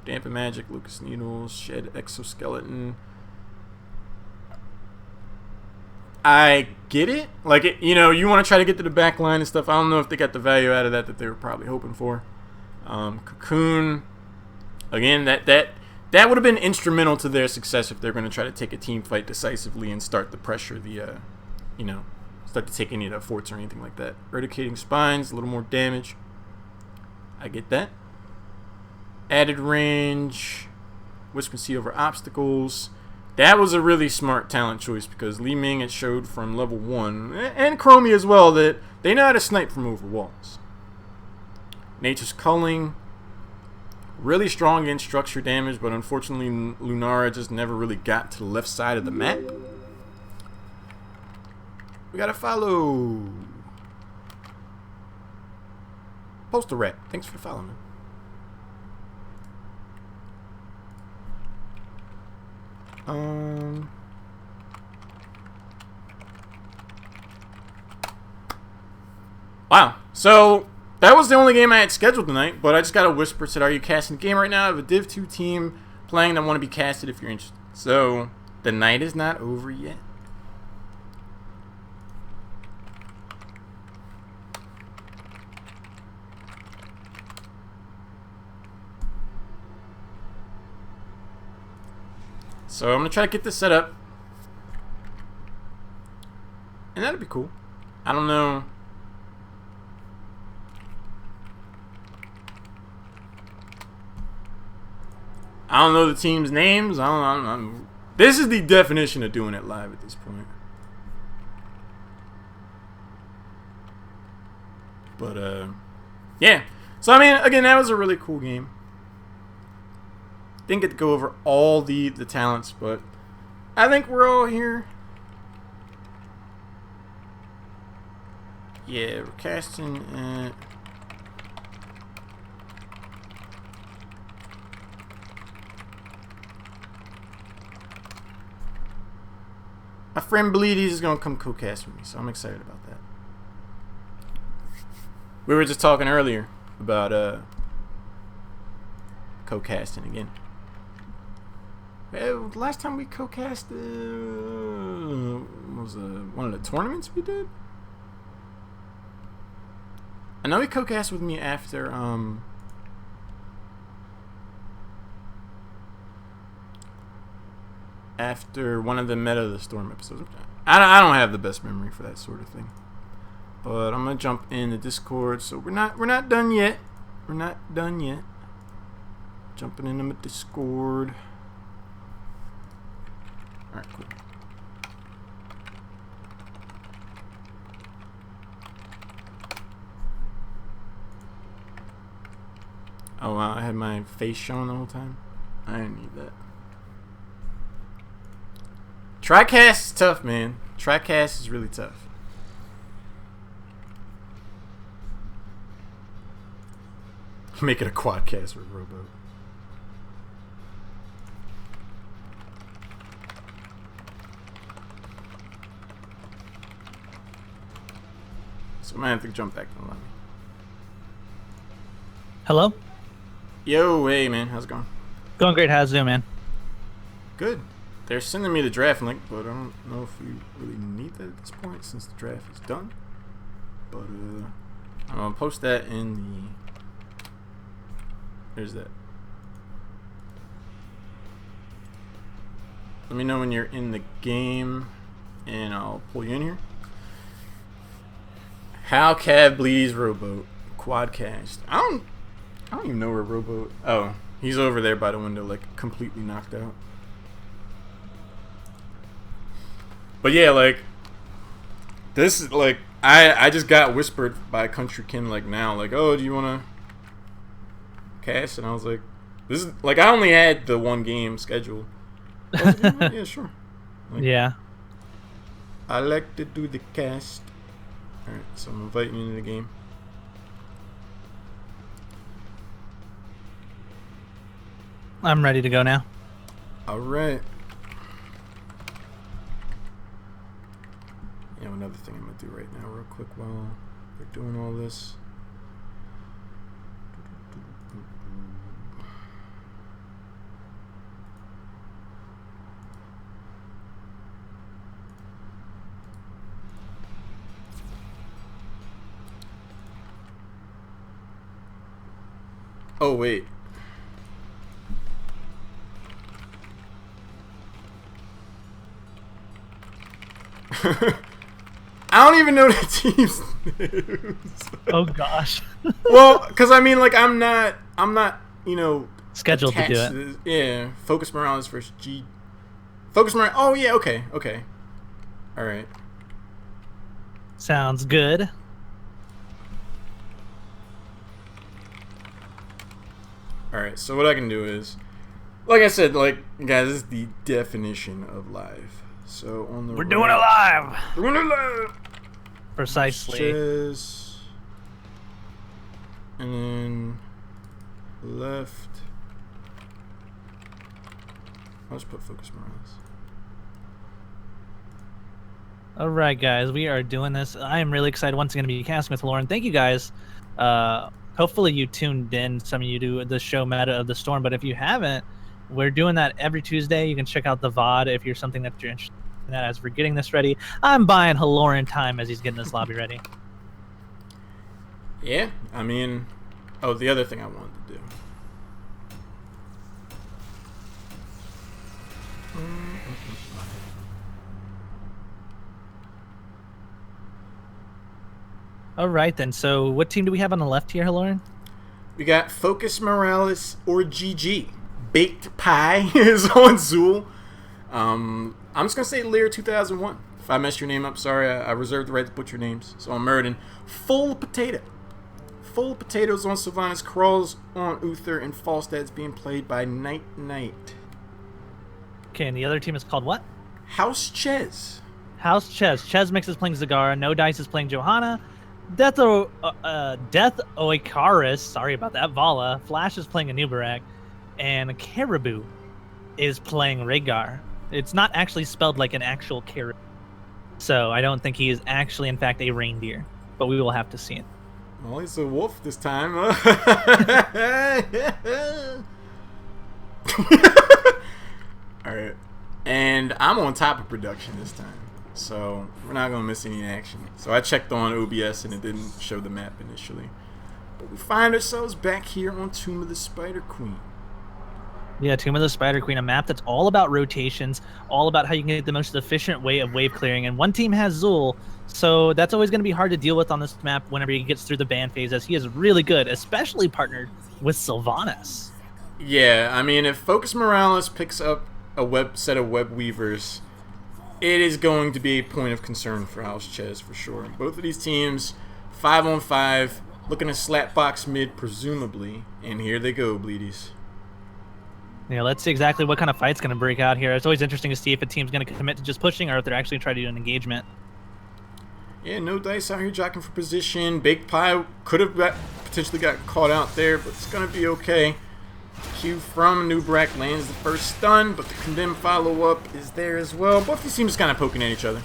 Dampen Magic, Lucas Needles, Shed Exoskeleton. I get it. Like, you want to try to get to the back line and stuff. I don't know if they got the value out of that they were probably hoping for. Cocoon, again, that would have been instrumental to their success if they're going to try to take a team fight decisively and start to pressure the start to take any of the forts or anything like that. Eradicating spines, a little more damage. I get that. Added range, wispancy over obstacles. That was a really smart talent choice because Li Ming had showed from level 1, and Chromie as well, that they know how to snipe from over walls. Nature's Culling. Really strong against structure damage, but unfortunately Lunara just never really got to the left side of the map. We gotta follow. Postal Rat, thanks for the follow, man. Wow. So that was the only game I had scheduled tonight, but I just got a whisper said, "Are you casting the game right now? I have a Div 2 team playing that want to be casted if you're interested." So the night is not over yet. So I'm going to try to get this set up. And that'd be cool. I don't know. I don't know the team's names. I don't. This is the definition of doing it live at this point. But, yeah. So, I mean, again, that was a really cool game. Didn't get to go over all the talents, but I think we're all here. Yeah, we're casting it. My friend Bleedies is going to come co-cast with me, so I'm excited about that. We were just talking earlier about co-casting again. Last time we co-cast was one of the tournaments we did. I know he co-cast with me after one of the Meta of the Storm episodes. I don't have the best memory for that sort of thing. But I'm gonna jump in the Discord. So we're not done yet. We're not done yet. Jumping into the Discord. Alright, cool. Oh wow, I had my face shown the whole time. I didn't need that. TriCast is tough, man. TriCast is really tough. Make it a quadcast with Robo. So I might have to jump back to the lobby. Hello? Yo, hey man, how's it going? Going great, how's it going, man? Good. They're sending me the draft link, but I don't know if we really need that at this point since the draft is done. But I'm gonna post that in the... There's that. Let me know when you're in the game, and I'll pull you in here. How Cav bleeds Rowboat quadcast. I don't even know where Rowboat. Oh, he's over there by the window, like completely knocked out. But yeah, like this is like I just got whispered by Countrykin like now, like, oh, do you wanna cast? And I was like, this is like I only had the one game scheduled. I was like, yeah, sure. Like, yeah. I like to do the cast. Alright, so I'm inviting you into the game. I'm ready to go now. Alright. You know, another thing I'm going to do right now real quick while we're doing all this. Oh, wait. I don't even know the team's names. Oh gosh. Well, because I mean, like, I'm not, you know, Scheduled to do attached it. this. Yeah, Focus Morales versus G. Focus Morales. Oh yeah, okay. All right. Sounds good. All right. So what I can do is, like I said, like guys, this is the definition of live. So on the We're doing it live. Doing it live. Precisely. Chess, and then left. I'll just put Focus Morales. All right, guys, we are doing this. I am really excited once again to be casting with Lauren. Thank you, guys. Hopefully you tuned in, some of you to the show Meta of the Storm, but if you haven't, we're doing that every Tuesday. You can check out the VOD if you're something that you're interested in. As we're getting this ready, I'm buying Lauren time as he's getting this lobby ready. Yeah, I mean, oh, the other thing I wanted to do. All right, then. So what team do we have on the left here, Lauren? We got Focus Morales or GG. Baked Pie is on Zool. I'm just going to say Lear 2001. If I messed your name up, sorry. I reserve the right to butcher names. So I'm Murden. Full Potato. Full Potatoes on Sylvanas. Crawls on Uther. And Falstad's being played by Night Knight. Okay, and the other team is called what? House Ches. House Ches. Ches Mix is playing Zagara. No Dice is playing Johanna. Death Oikaris, sorry about that, Vala. Flash is playing Anubarak. And Caribou is playing Rhaegar. It's not actually spelled like an actual caribou. So I don't think he is actually, in fact, a reindeer. But we will have to see it. Well, he's a wolf this time. Alright. And I'm on top of production this time. So we're not going to miss any action. So I checked on OBS and it didn't show the map initially. But we find ourselves back here on Tomb of the Spider Queen. Yeah, Tomb of the Spider Queen, a map that's all about rotations, all about how you can get the most efficient way of wave clearing. And one team has Zul, so that's always going to be hard to deal with on this map whenever he gets through the ban phase, as he is really good, especially partnered with Sylvanas. Yeah, I mean, if Focus Morales picks up a set of web weavers, it is going to be a point of concern for House Ches for sure. Both of these teams, 5-on-5, looking to slap box mid, presumably. And here they go, Bleedies. Yeah, let's see exactly what kind of fight's going to break out here. It's always interesting to see if a team's going to commit to just pushing or if they're actually trying to do an engagement. Yeah, No Dice out here jockeying for position. Baked Pie could have potentially got caught out there, but it's going to be okay. Q from Anubarak lands the first stun, but the Condemn follow-up is there as well. Both these teams kind of poking at each other.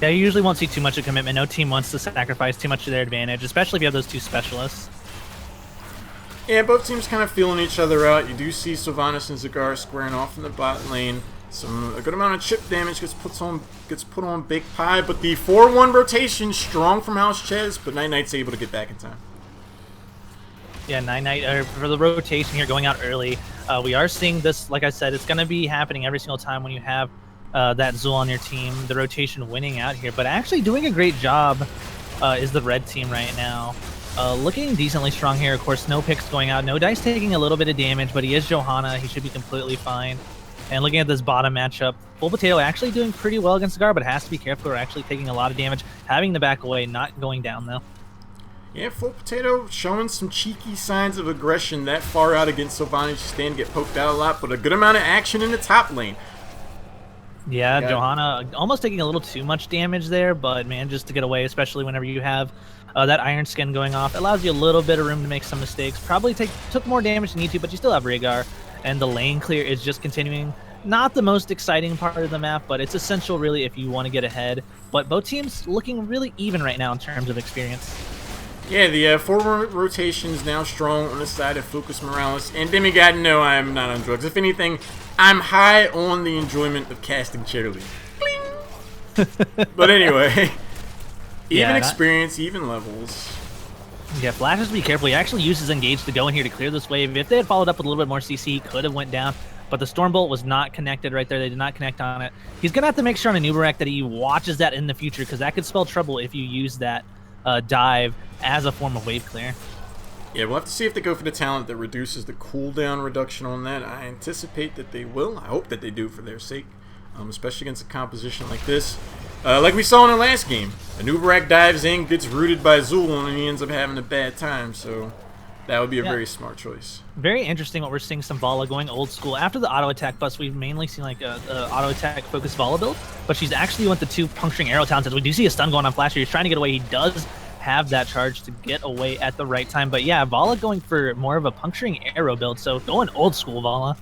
Yeah, you usually won't see too much of commitment. No team wants to sacrifice too much to their advantage, especially if you have those two specialists. Yeah, both teams kind of feeling each other out. You do see Sylvanas and Zagar squaring off in the bot lane. A good amount of chip damage gets put on Baked Pie, but the 4-1 rotation strong from House Ches, but Night Knight's able to get back in time. Yeah, Night Knight for the rotation here, going out early. We are seeing this, like I said, it's going to be happening every single time when you have that Zul on your team, the rotation winning out here. But actually doing a great job is the red team right now. Looking decently strong here. Of course, no picks going out. No Dice taking a little bit of damage, but he is Johanna. He should be completely fine. And looking at this bottom matchup, Full Potato actually doing pretty well against Cigar, but has to be careful. We're actually taking a lot of damage, having the back away, not going down though. Yeah, Full Potato showing some cheeky signs of aggression that far out against Sylvanas. Stand get poked out a lot, but a good amount of action in the top lane. Yeah, Johanna almost taking a little too much damage there, but man, just to get away, especially whenever you have that Iron Skin going off, allows you a little bit of room to make some mistakes. Probably took more damage than you need to, but you still have Rhaegar, and the lane clear is just continuing. Not the most exciting part of the map, but it's essential really if you want to get ahead. But both teams looking really even right now in terms of experience. Yeah, the 4 rotations now strong on the side of Focus Morales. And Demigod, no, I'm not on drugs. If anything, I'm high on the enjoyment of casting Cheerlead. But anyway, even experience, even levels. Yeah, Flash has to be careful. He actually uses Engage to go in here to clear this wave. If they had followed up with a little bit more CC, he could have went down. but the Stormbolt was not connected right there. They did not connect on it. He's going to have to make sure on a Nubarak that he watches that in the future, because that could spell trouble if you use that dive as a form of wave clear. Yeah, we'll have to see if they go for the talent that reduces the cooldown reduction on that. I anticipate that they will. I hope that they do for their sake, especially against a composition like this. Like we saw in the last game, Nubarak dives in, gets rooted by Zul, and he ends up having a bad time, so that would be a very smart choice. Very interesting what we're seeing some Vala going old school. After the auto attack bust, we've mainly seen like a auto attack focused Vala build, but she's actually went the 2 puncturing arrow talents. We do see a stun going on Flasher. He's trying to get away. He does have that charge to get away at the right time. But yeah, Vala going for more of a puncturing arrow build, so going old school Vala.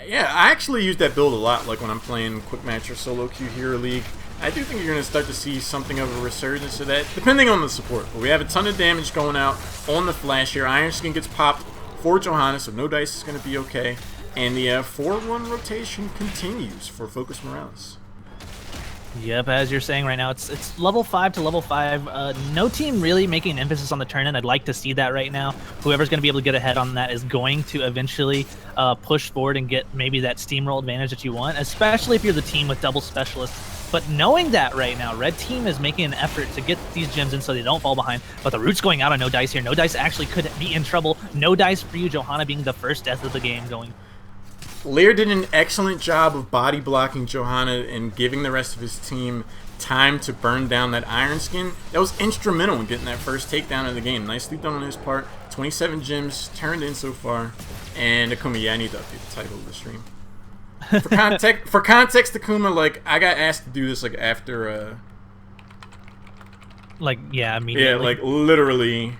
Yeah, I actually use that build a lot, like when I'm playing Quick Match or Solo Queue Hero League. I do think you're going to start to see something of a resurgence of that, depending on the support. But we have a ton of damage going out on the Flash here. Iron Skin gets popped for Johanna, so no dice is going to be okay. And the 4-1 rotation continues for Focus Morales. Yep, as you're saying right now, it's level 5 to level 5. No team really making an emphasis on the turn-in. I'd like to see that right now. Whoever's going to be able to get ahead on that is going to eventually push forward and get maybe that steamroll advantage that you want, especially if you're the team with double specialists. But knowing that right now, Red Team is making an effort to get these gems in so they don't fall behind. But the root's going out on No Dice here. No Dice actually could be in trouble. No Dice for you, Johanna being the first death of the game going. Lear did an excellent job of body blocking Johanna and giving the rest of his team time to burn down that Iron Skin. That was instrumental in getting that first takedown of the game. Nicely done on his part. 27 gems turned in so far. And Akuma, yeah, I need to update the title of the stream. For context, Akuma, like, I got asked to do this like after immediately. Yeah, like literally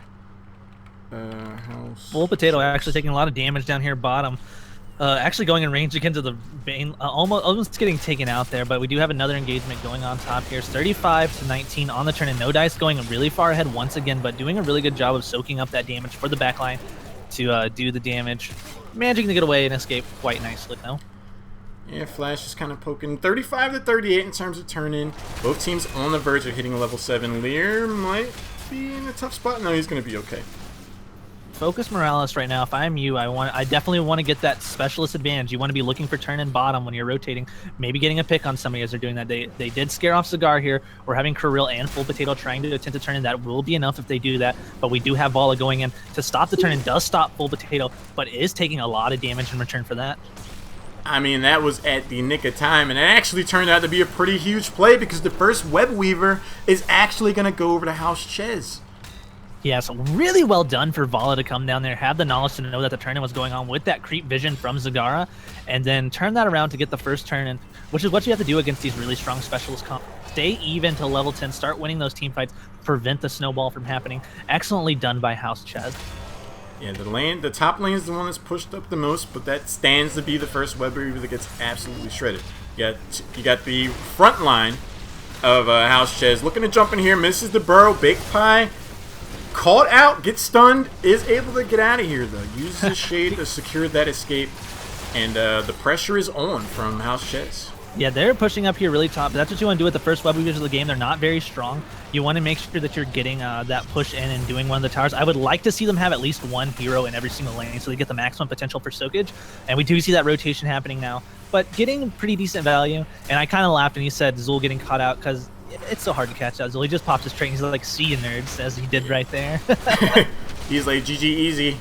house. Full Potato actually taking a lot of damage down here bottom. Actually going in range again to the Bane, almost getting taken out there, but we do have another engagement going on top here. It's 35-19 on the turn, and No Dice going really far ahead once again, but doing a really good job of soaking up that damage for the backline to do the damage. Managing to get away and escape quite nicely, though. Yeah, Flash is kind of poking 35-38 in terms of turn-in. Both teams on the verge of hitting a level 7. Lear might be in a tough spot. No, he's going to be okay. Focus Morales right now. If I'm you, I definitely want to get that specialist advantage. You want to be looking for turn in bottom when you're rotating, maybe getting a pick on somebody as they're doing that. They did scare off Cigar here. We're having Kirill and Full Potato trying to attempt to turn in. That will be enough if they do that, but we do have Vala going in to stop the turn in. Does stop Full Potato, but is taking a lot of damage in return for that. I mean, that was at the nick of time, and it actually turned out to be a pretty huge play because the first Web Weaver is actually going to go over to House Ches. Yeah, so really well done for Vala to come down there, have the knowledge to know that the turn-in was going on with that creep vision from Zagara, and then turn that around to get the first turn-in, which is what you have to do against these really strong specialist comps. Stay even to level 10, start winning those team fights, prevent the snowball from happening. Excellently done by House Ches. Yeah, the top lane is the one that's pushed up the most, but that stands to be the first Web Weaver that gets absolutely shredded. You got the front line of House Ches looking to jump in here, misses the burrow, Baked Pie. Caught out, gets stunned, is able to get out of here though. Uses his shade to secure that escape, and the pressure is on from House Ches. Yeah, they're pushing up here really top. That's what you want to do with the first Web Weavers of the game. They're not very strong. You want to make sure that you're getting that push in and doing one of the towers. I would like to see them have at least one hero in every single lane so they get the maximum potential for soakage. And we do see that rotation happening now, but getting pretty decent value. And I kind of laughed when he said Zul getting caught out because it's so hard to catch that. Zul, he just pops his trait. He's like, see you nerds, as he did right there. He's like, GG easy.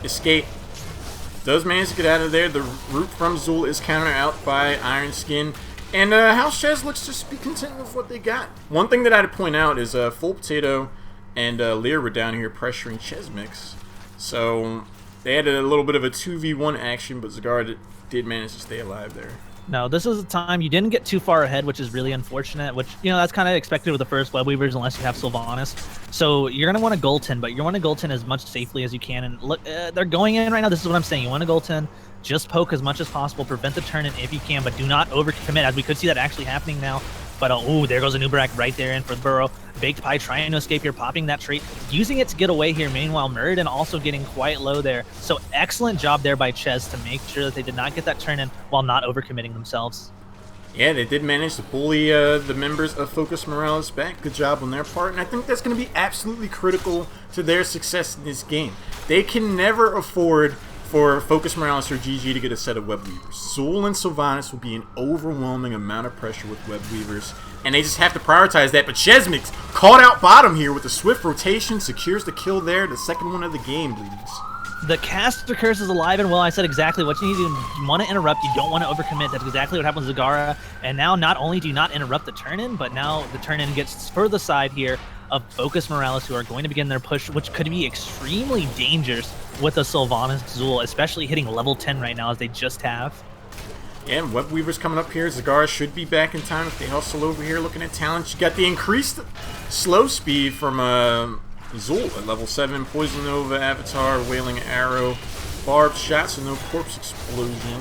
Escape. Does manage to get out of there. The root from Zul is countered out by Iron Skin. And House Ches looks to be content with what they got. One thing that I'd point out is Full Potato and Lear were down here pressuring Chesmix. So they had a little bit of a 2v1 action, but Zagara did manage to stay alive there. No, this is a time you didn't get too far ahead, which is really unfortunate, which, you know, that's kind of expected with the first Web Weavers unless you have Sylvanas. So you're going to want to goaltend, but you want to goaltend as much safely as you can. And look, they're going in right now. This is what I'm saying. You want to goaltend, just poke as much as possible, prevent the turn-in if you can, but do not overcommit, as we could see that actually happening now. But, oh, there goes a Nubarak right there in for the burrow. Baked Pie trying to escape here, popping that trait, using it to get away here. Meanwhile, Muradin also getting quite low there. So excellent job there by Ches to make sure that they did not get that turn-in while not overcommitting themselves. Yeah, they did manage to bully the members of Focus Morales back. Good job on their part, and I think that's going to be absolutely critical to their success in this game. They can never afford for Focus Morales or GG to get a set of Web Weavers. Zul and Sylvanas will be an overwhelming amount of pressure with Web Weavers, and they just have to prioritize that. But Chesmix caught out bottom here with a swift rotation, secures the kill there, the second one of the game, Bleedies. The caster curse is alive and well. I said exactly what you need to do. You want to interrupt. You don't want to overcommit. That's exactly what happened with Zagara. And now not only do you not interrupt the turn-in, but now the turn-in gets further side here of Focus Morales, who are going to begin their push, which could be extremely dangerous with a Sylvanas Zul, especially hitting level 10 right now as they just have. And Web Weaver's coming up here. Zagara should be back in time if they hustle over here looking at talent. You got the increased slow speed from Zul at level 7, Poison Nova, Avatar, Wailing Arrow, Barbed Shot, so no Corpse Explosion,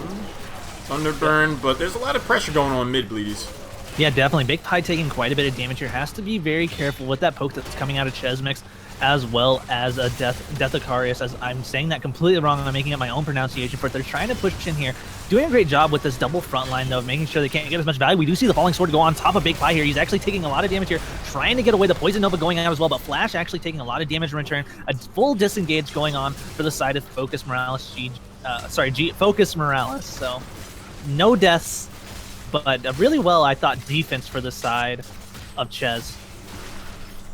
Thunderburn, but there's a lot of pressure going on mid, Bleedies. Yeah, definitely. Big Pie taking quite a bit of damage here. Has to be very careful with that poke that's coming out of Chesmix, as well as a Death Icarius, as I'm saying that completely wrong. I'm making up my own pronunciation for it. They're trying to push in here. Doing a great job with this double front line, though, making sure they can't get as much value. We do see the Falling Sword go on top of Big Pie here. He's actually taking a lot of damage here, trying to get away. The Poison Nova going out as well, but Flash actually taking a lot of damage in return. A full disengage going on for the side of Focus Morales. Focus Morales. So, no deaths, but really well, I thought, defense for the side of Ches.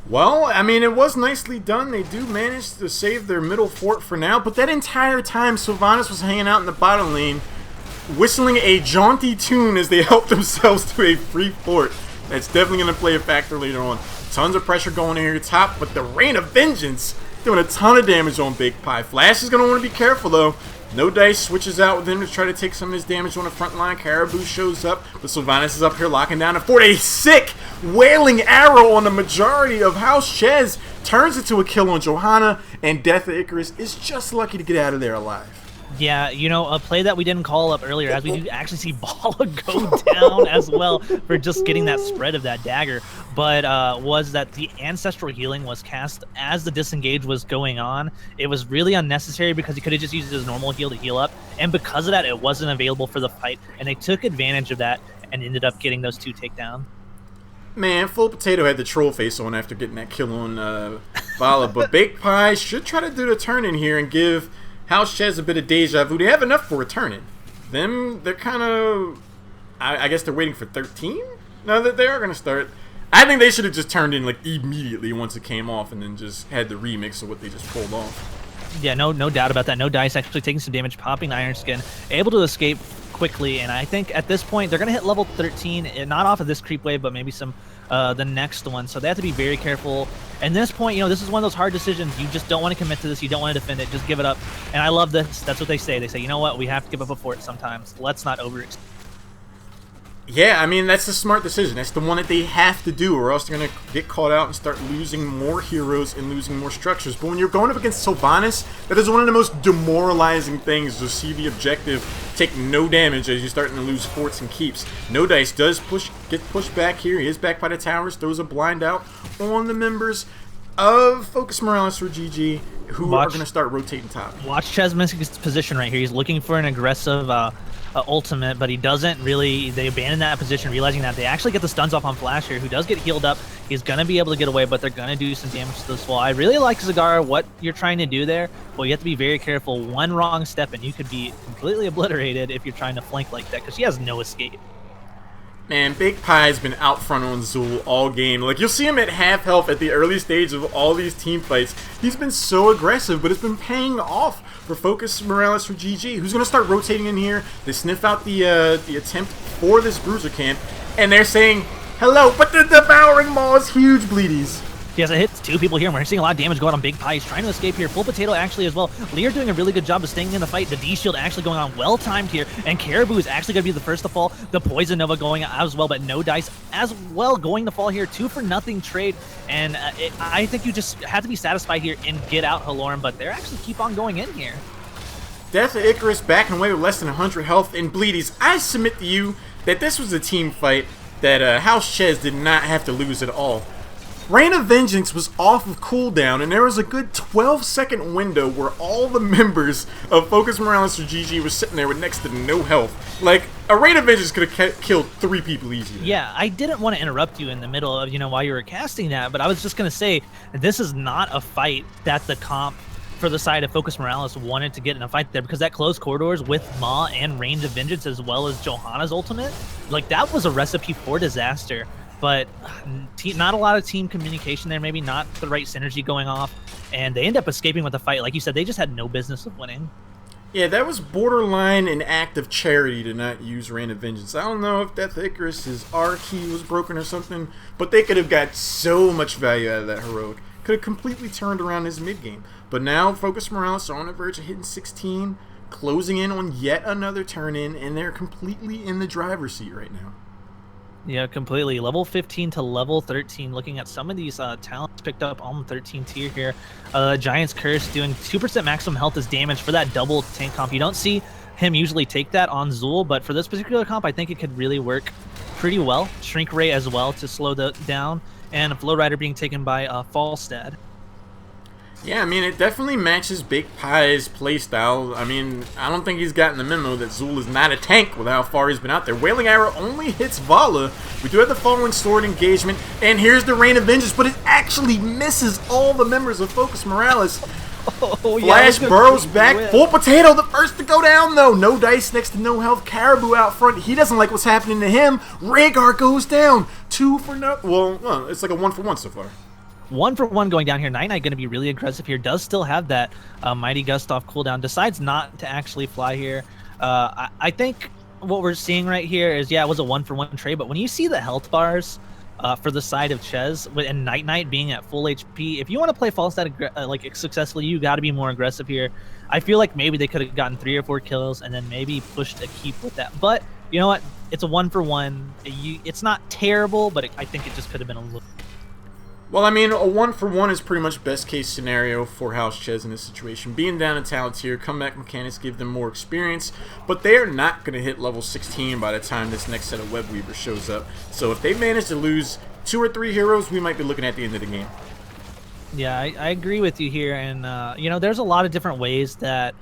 Well, I mean, it was nicely done. They do manage to save their middle fort for now, but that entire time, Sylvanas was hanging out in the bottom lane, whistling a jaunty tune as they help themselves to a free fort. That's definitely going to play a factor later on. Tons of pressure going in here top, but the Rain of Vengeance doing a ton of damage on Big Pie. Flash is going to want to be careful, though. No Dice switches out with him to try to take some of his damage on the front line. Caribou shows up, but Sylvanas is up here locking down a fort. A sick Wailing Arrow on the majority of House Ches turns it to a kill on Johanna, and Death of Icarus is just lucky to get out of there alive. Yeah, you know, a play that we didn't call up earlier, as we do actually see Bala go down as well for just getting that spread of that dagger, but was that the Ancestral Healing was cast as the disengage was going on. It was really unnecessary because he could have just used his normal heal to heal up, and because of that, it wasn't available for the fight, and they took advantage of that and ended up getting those two takedowns. Man, Full Potato had the troll face on after getting that kill on Bala, but Big Pie should try to do the turn in here and give House Ches a bit of deja vu. They have enough for a turn-in. Them, they're kind of... I guess they're waiting for 13? Now that they are going to start. I think they should have just turned in like immediately once it came off and then just had the remix of what they just pulled off. Yeah, no doubt about that. No Dice actually taking some damage, popping Iron Skin, able to escape quickly, and I think at this point they're going to hit level 13, not off of this creep wave, but maybe some the next one, so they have to be very careful. And this point, you know, this is one of those hard decisions. You just don't want to commit to this. You don't want to defend it. Just give it up. And I love this. That's what they say. They say, you know what? We have to give up a fort sometimes. Let's not overextend. Yeah, I mean, that's a smart decision. That's the one that they have to do, or else they're going to get caught out and start losing more heroes and losing more structures. But when you're going up against Sylvanas, that is one of the most demoralizing things, to see the objective take no damage as you're starting to lose forts and keeps. No Dice does get pushed back here. He is back by the towers, throws a blind out on the members of Focus Morales or GG, who are going to start rotating top. Watch Chesmix's position right here. He's looking for an aggressive ultimate, but he doesn't really. They abandon that position, realizing that they actually get the stuns off on Flash here, who does get healed up. He's going to be able to get away, but they're going to do some damage to this wall. I really like Zagara, what you're trying to do there, but you have to be very careful. One wrong step and you could be completely obliterated if you're trying to flank like that, because she has no escape. Man, Big Pie's been out front on Zul all game. Like, you'll see him at half health at the early stage of all these team fights. He's been so aggressive, but it's been paying off for Focus Morales for GG, who's going to start rotating in here. They sniff out the attempt for this Bruiser camp, and they're saying, hello, but the Devouring Maw is huge, Bleedies. Yes, it hits two people here, and we're seeing a lot of damage going on Big Pie. He's trying to escape here. Full Potato actually as well. Lear doing a really good job of staying in the fight. The D-Shield actually going on well-timed here, and Caribou is actually going to be the first to fall. The Poison Nova going out as well, but No Dice as well going to fall here. 2-for-nothing trade, and I think you just have to be satisfied here and get out Halorn, but they're actually keep on going in here. Death of Icarus backing away with less than 100 health, and Bleedies, I submit to you that this was a team fight that House Ches did not have to lose at all. Rain of Vengeance was off of cooldown, and there was a good 12-second window where all the members of Focus Morales or GG was sitting there with next to no health. Like, a Rain of Vengeance could have killed 3 people easily. Yeah, I didn't want to interrupt you in the middle of, while you were casting that, but I was just going to say, this is not a fight that the comp for the side of Focus Morales wanted to get in a fight there, because that closed corridors with Ma and Range of Vengeance as well as Johanna's ultimate, like that was a recipe for disaster. But not a lot of team communication there, maybe not the right synergy going off, and they end up escaping with the fight. Like you said, they just had no business of winning. Yeah, that was borderline an act of charity to not use Rain of Vengeance. I don't know if Death Icarus's R key was broken or something, but they could have got so much value out of that heroic. Could have completely turned around his mid game. But now Focus Morales are on the verge of hitting 16, closing in on yet another turn in, and they're completely in the driver's seat right now. Yeah, completely. Level 15 to level 13. Looking at some of these talents picked up on the 13 tier here. Giant's Curse doing 2% maximum health as damage for that double tank comp. You don't see him usually take that on Zul, but for this particular comp, I think it could really work pretty well. Shrink Ray as well to slow down, and Flowrider being taken by Falstad. Yeah, I mean, it definitely matches Big Pie's playstyle. I mean, I don't think he's gotten the memo that Zul is not a tank with how far he's been out there. Wailing Arrow only hits Vala. We do have the Falling Sword engagement, and here's the Rain of Vengeance, but it actually misses all the members of Focus Morales. Oh, Flash burrows back. Full Potato, the first to go down, though. No dice next to no health. Caribou out front. He doesn't like what's happening to him. Rhaegar goes down. 2 for no. Well, it's like a 1-for-1 so far. 1-for-1 going down here. Night Knight going to be really aggressive here. Does still have that Mighty Gust off cooldown. Decides not to actually fly here. I think what we're seeing right here is, yeah, it was a 1-for-1 trade, but when you see the health bars for the side of Ches and Night Knight being at full HP, if you want to play Falstad like successfully, you got to be more aggressive here. I feel like maybe they could have gotten 3 or 4 kills and then maybe pushed a keep with that. But you know what? It's a 1-for-1. It's not terrible, but I think it just could have been a little. Well, I mean, a 1-for-1 is pretty much best case scenario for House Ches in this situation. Being down a talent tier, comeback mechanics give them more experience, but they are not going to hit level 16 by the time this next set of Web Weaver shows up. So if they manage to lose 2 or 3 heroes, we might be looking at the end of the game. Yeah, I agree with you here, and you know, there's a lot of different ways that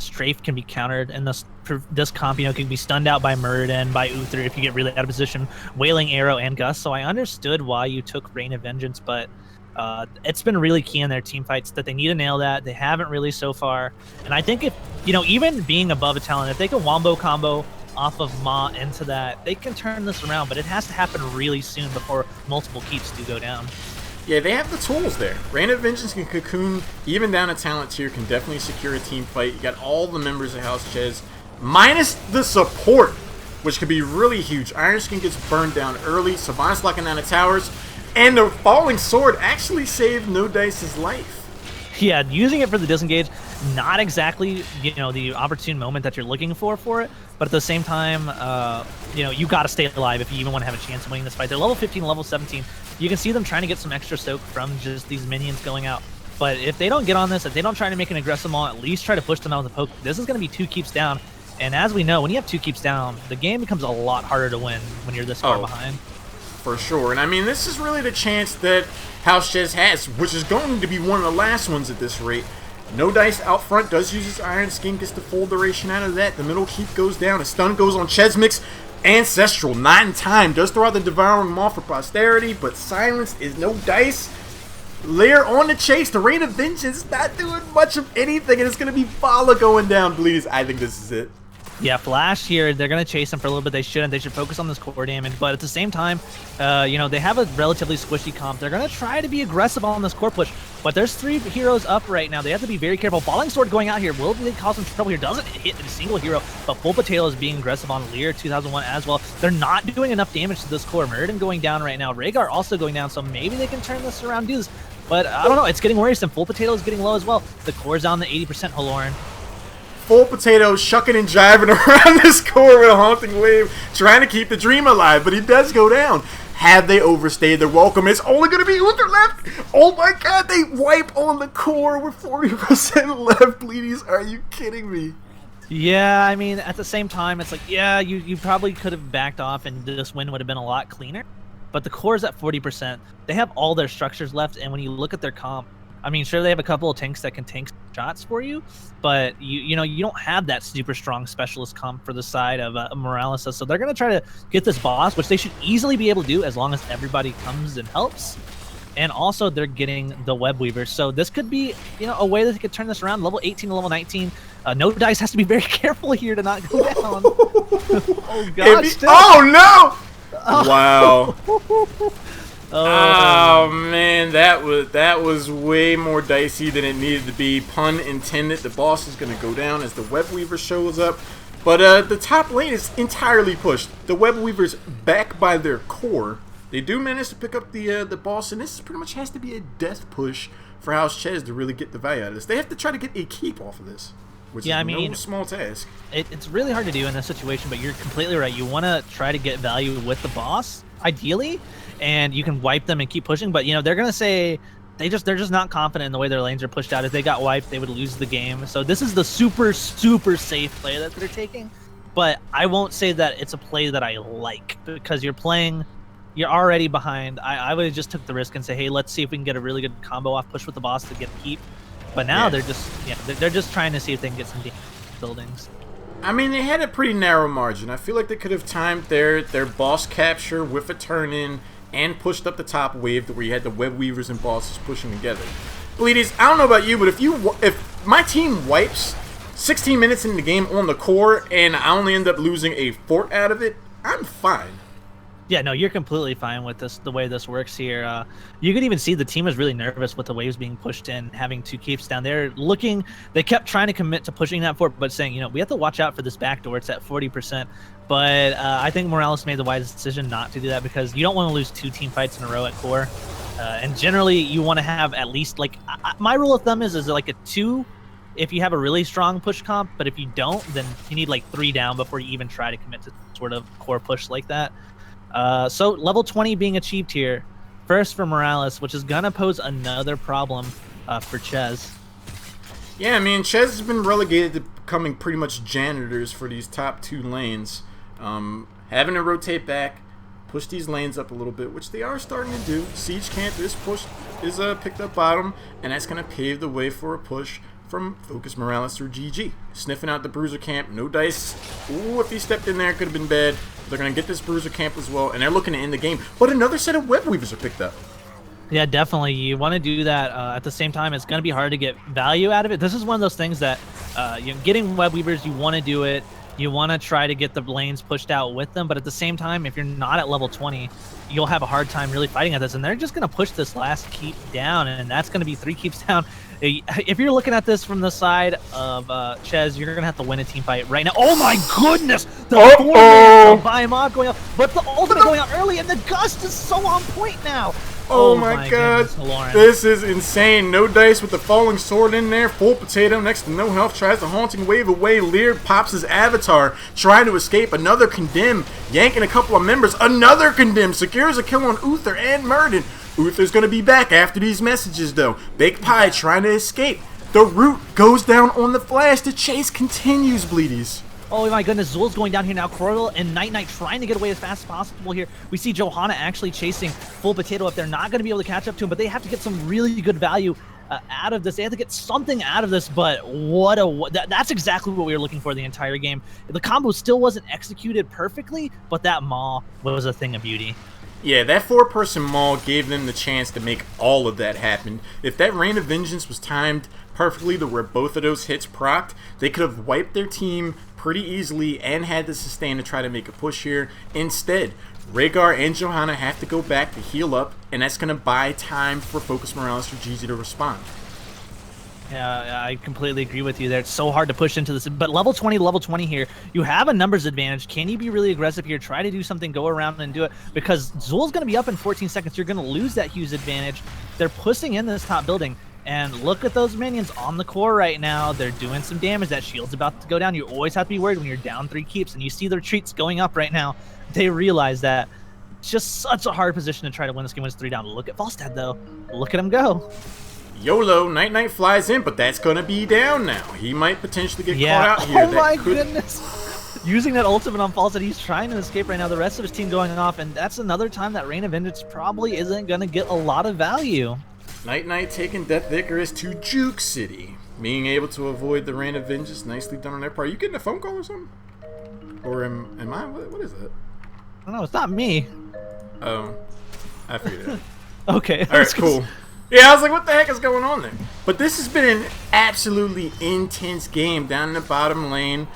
Strafe can be countered, and this comp, you know, can be stunned out by Muradin, by Uther if you get really out of position, Wailing Arrow and Gust. So I understood why you took Rain of Vengeance, but it's been really key in their team fights that they need to nail that. They haven't really so far, and I think if, you know, even being above a talent, if they can wombo combo off of Ma into that, they can turn this around, but it has to happen really soon before multiple keeps do go down. Yeah, they have the tools there. Rain of Vengeance can cocoon, even down a talent tier, can definitely secure a team fight. You got all the members of House Ches, minus the support, which could be really huge. Iron Skin gets burned down early, Savant's locking down the towers, and the Falling Sword actually saved No Dice's life. Yeah, using it for the disengage, not exactly, you know, the opportune moment that you're looking for it, but at the same time, you know, you got to stay alive if you even want to have a chance of winning this fight. They're level 15, level 17. You can see them trying to get some extra soak from just these minions going out. But if they don't get on this, if they don't try to make an aggressive maul, at least try to push them out with a poke, this is going to be 2 keeps down. And as we know, when you have 2 keeps down, the game becomes a lot harder to win when you're this far behind. For sure. And I mean, this is really the chance that House Ches has, which is going to be one of the last ones at this rate. No Dice out front does use his Iron Skin, gets the full duration out of that. The middle keep goes down. A stun goes on Chesmix. Ancestral, not in time. Does throw out the Devouring Maw for posterity, but silenced is No Dice. Lear on the chase. The Rain of Vengeance not doing much of anything, and it's going to be Vala going down, please. I think this is it. Yeah, Flash here, they're going to chase him for a little bit. They shouldn't. They should focus on this core damage. But at the same time, you know, they have a relatively squishy comp. They're going to try to be aggressive on this core push. But there's 3 heroes up right now. They have to be very careful. Falling Sword going out here. Will they cause some trouble here? Doesn't hit a single hero. But Full Potato is being aggressive on Lear 2001 as well. They're not doing enough damage to this core. Muradin going down right now. Rhaegar also going down. So maybe they can turn this around and do this. But I don't know. It's getting worrisome. Full Potato is getting low as well. The core's down to 80%. Haloran. Full Potato shucking and jiving around this core with a haunting wave, trying to keep the dream alive, but he does go down. Have they overstayed their welcome? It's only going to be Uther left. Oh my god, they wipe on the core with 40% left. Bleedies, are you kidding me? Yeah, I mean, at the same time, it's like, yeah, you probably could have backed off and this win would have been a lot cleaner. But the core's at 40%. They have all their structures left, and when you look at their comp, I mean, sure, they have a couple of tanks that can tank shots for you, but you know, you don't have that super strong specialist comp for the side of Morales. So they're going to try to get this boss, which they should easily be able to do as long as everybody comes and helps. and also they're getting the Web Weaver. So this could be, a way that they could turn this around. Level 18 to level 19. No Dice has to be very careful here to not go down. Oh gosh! Oh no! Wow. Oh man, that was way more dicey than it needed to be. Pun intended. The boss is gonna go down as the Web Weaver shows up. But the top lane is entirely pushed. The Web Weaver's back by their core. They do manage to pick up the boss, and this pretty much has to be a death push for House Chez to really get the value out of this. They have to try to get a keep off of this, which is no small task. It's really hard to do in this situation, but you're completely right. You want to try to get value with the boss, ideally, and you can wipe them and keep pushing. But they're gonna say they're just not confident in the way their lanes are pushed out. If they got wiped, they would lose the game. So this is the super safe play that they're taking. But I won't say that it's a play that I like, because you're already behind. I would have just took the risk and say, hey, let's see if we can get a really good combo off push with the boss to get a keep. But now they're just trying to see if they can get some buildings. I mean, they had a pretty narrow margin. I feel like they could have timed their boss capture with a turn in and pushed up the top wave to where you had the Web Weavers and bosses pushing together. Bleedies, I don't know about you, but if my team wipes 16 minutes in the game on the core and I only end up losing a fort out of it, I'm fine. Yeah, no, you're completely fine with this, the way this works here. You can even see the team is really nervous with the waves being pushed in, having two keeps down there. They kept trying to commit to pushing that fort, but saying, we have to watch out for this backdoor. It's at 40%. But I think Morales made the wise decision not to do that, because you don't want to lose 2 team fights in a row at core. And generally, you want to have at least, my rule of thumb is like a 2 if you have a really strong push comp, but if you don't, then you need 3 down before you even try to commit to sort of core push like that. So level 20 being achieved here, first for Morales, which is gonna pose another problem for Chez. Yeah, I mean, Chez has been relegated to becoming pretty much janitors for these top 2 lanes. Having to rotate back, push these lanes up a little bit, which they are starting to do. Siege Camp is picked up bottom, and that's gonna pave the way for a push from Focus Morales through GG. Sniffing out the Bruiser Camp, no dice. Ooh, if he stepped in there, it could have been bad. They're going to get this Bruiser Camp as well, and they're looking to end the game. But another set of Web Weavers are picked up. Yeah, definitely. You want to do that at the same time. It's going to be hard to get value out of it. This is one of those things that getting Web Weavers, you want to do it. You want to try to get the lanes pushed out with them, but at the same time, if you're not at level 20, you'll have a hard time really fighting at this, and they're just going to push this last keep down, and that's going to be 3 keeps down. If you're looking at this from the side of Chez, you're going to have to win a team fight right now. Oh my goodness! The Biomod going out, but the ultimate going out early, and the Gust is so on point now. Oh my god, this is insane. No dice with the falling sword in there. Full potato next to no health. Tries the haunting wave away. Lear pops his avatar. Trying to escape. Another condemn. Yanking a couple of members. Another condemn. Secures a kill on Uther and Murden. Uther's going to be back after these messages though. Baked Pie trying to escape. The root goes down on the flash. The chase continues, Bleedies. Oh my goodness, Zul's going down here now. Croyle and Night Knight trying to get away as fast as possible here. We see Johanna actually chasing Full Potato up. They're not going to be able to catch up to him, but they have to get some really good value out of this. They have to get something out of this, but that's exactly what we were looking for the entire game. The combo still wasn't executed perfectly, but that Maw was a thing of beauty. Yeah, that 4-person Maul gave them the chance to make all of that happen. If that Rain of Vengeance was timed perfectly to where both of those hits procced, they could have wiped their team pretty easily and had to sustain to try to make a push here. Instead, Rhaegar and Johanna have to go back to heal up, and that's going to buy time for Focus Morales or GG to respond. Yeah, I completely agree with you there. It's so hard to push into this. But level 20 here, you have a numbers advantage. Can you be really aggressive here? Try to do something, go around and do it. Because Zul's going to be up in 14 seconds. You're going to lose that huge advantage. They're pushing in this top building. And look at those minions on the core right now. They're doing some damage. That shield's about to go down. You always have to be worried when you're down 3 keeps. And you see their treats going up right now. They realize that it's just such a hard position to try to win this game when it's 3 down. Look at Falstad, though. Look at him go. YOLO, Night Knight flies in, but that's going to be down now. He might potentially get caught out here. Oh my goodness. Using that ultimate on Falstad, he's trying to escape right now. The rest of his team going off, and that's another time that Rain of Vengeance probably isn't going to get a lot of value. Night Knight taking Death Icarus to Juke City. Being able to avoid the Rain of Vengeance, nicely done on their part. Are you getting a phone call or something? Or am I? What is it? I don't know, it's not me. Oh, I figured it out. Okay. All right, cool. Yeah, I was like, what the heck is going on there? But this has been an absolutely intense game down in the bottom lane.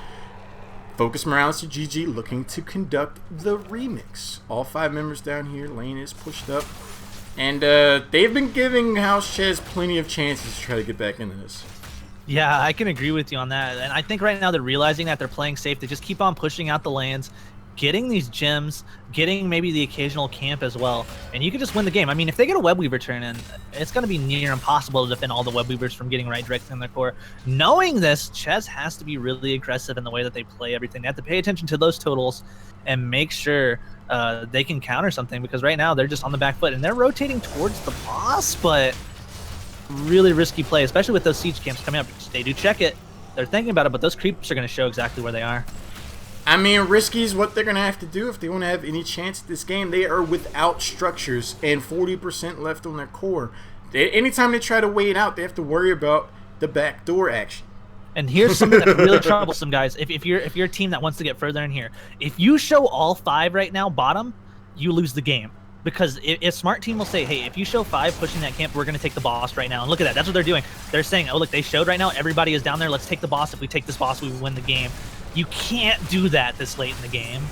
Focus Morales to GG looking to conduct the remix. All 5 members down here. Lane is pushed up. And they've been giving House Chez plenty of chances to try to get back into this. Yeah, I can agree with you on that. And I think right now they're realizing that they're playing safe. They just keep on pushing out the lanes, getting these gems, getting maybe the occasional camp as well. And you can just win the game. I mean, if they get a Web Weaver turn in, it's going to be near impossible to defend all the Web Weavers from getting right directly in their core. Knowing this, Chez has to be really aggressive in the way that they play everything. They have to pay attention to those totals and make sure they can counter something, because right now they're just on the back foot and they're rotating towards the boss, but really risky play, especially with those siege camps coming up. They do check it. They're thinking about it, but those creeps are going to show exactly where they are. I mean, risky is what they're going to have to do if they want to have any chance at this game. They are without structures and 40% left on their core. Anytime they try to wait out, they have to worry about the backdoor action. And here's something that's really troublesome, guys. If you're a team that wants to get further in here, if you show all 5 right now bottom, you lose the game. Because if Smart Team will say, hey, if you show 5 pushing that camp, we're going to take the boss right now. And look at that. That's what they're doing. They're saying, oh, look, they showed right now. Everybody is down there. Let's take the boss. If we take this boss, we win the game. You can't do that this late in the game.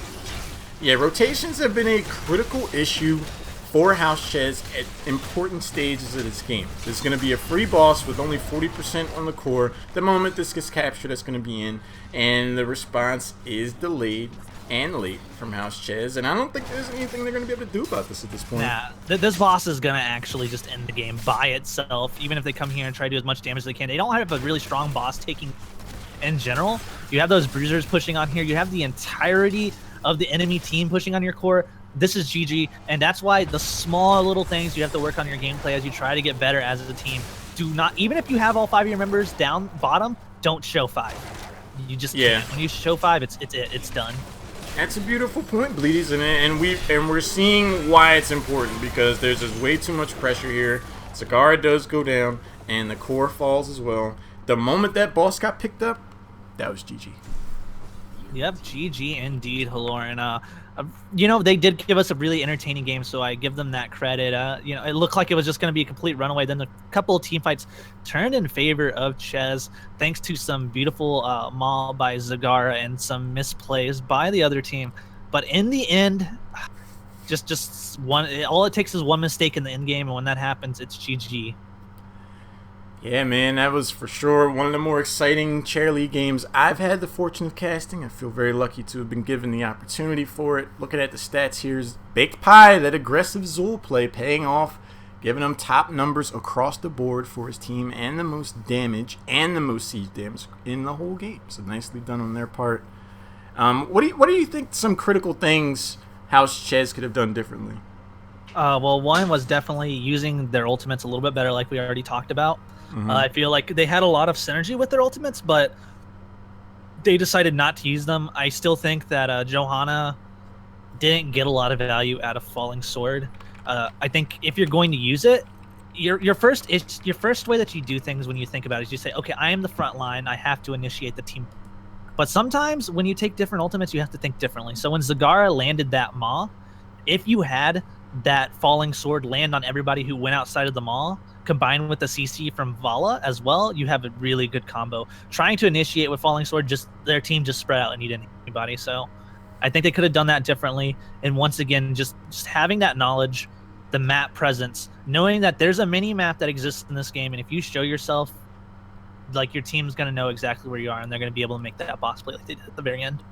Yeah, rotations have been a critical issue for House Chez at important stages of this game. There's going to be a free boss with only 40% on the core. The moment this gets captured, that's going to be in. And the response is delayed and late from House Chez, and I don't think there's anything they're going to be able to do about this at this point. Nah, this boss is going to actually just end the game by itself, even if they come here and try to do as much damage as they can. They don't have a really strong boss taking in general. You have those bruisers pushing on here. You have the entirety of the enemy team pushing on your core. This is GG, and that's why the small little things you have to work on your gameplay as you try to get better as a team. Do not, even if you have all 5 of your members down bottom, don't show 5. You just can't. When you show 5, it's done. That's a beautiful point, Bleedies, and we're seeing why it's important, because there's just way too much pressure here. Zagara does go down, and the core falls as well. The moment that boss got picked up, that was GG. Yep, GG indeed, Halloran. You know, they did give us a really entertaining game, so I give them that credit. You know, it looked like it was just going to be a complete runaway. Then a couple of team fights turned in favor of Chez, thanks to some beautiful maul by Zagara and some misplays by the other team. But in the end, just one. All it takes is one mistake in the end game, and when that happens, it's GG. Yeah, man, that was for sure one of the more exciting Chair League games I've had the fortune of casting. I feel very lucky to have been given the opportunity for it. Looking at the stats here, is Baked Pie, that aggressive Zul play paying off, giving him top numbers across the board for his team, and the most damage and the most siege damage in the whole game. So nicely done on their part. What do you think some critical things House Chez could have done differently? Well, one was definitely using their ultimates a little bit better, like we already talked about. I feel like they had a lot of synergy with their ultimates, but they decided not to use them. I still think that Johanna didn't get a lot of value out of Falling Sword. I think if you're going to use it, your first way that you do things when you think about it is you say, okay, I am the front line. I have to initiate the team. But sometimes when you take different ultimates, you have to think differently. So when Zagara landed that Maw, if you had that Falling Sword land on everybody who went outside of the Maw, combined with the CC from Vala as well, you have a really good combo. Trying to initiate with Falling Sword, just their team just spread out and you didn't hit anybody. So I think they could have done that differently. And once again, just having that knowledge, the map presence, knowing that there's a mini map that exists in this game, and if you show yourself, like, your team's going to know exactly where you are, and they're going to be able to make that boss play like they did at the very end.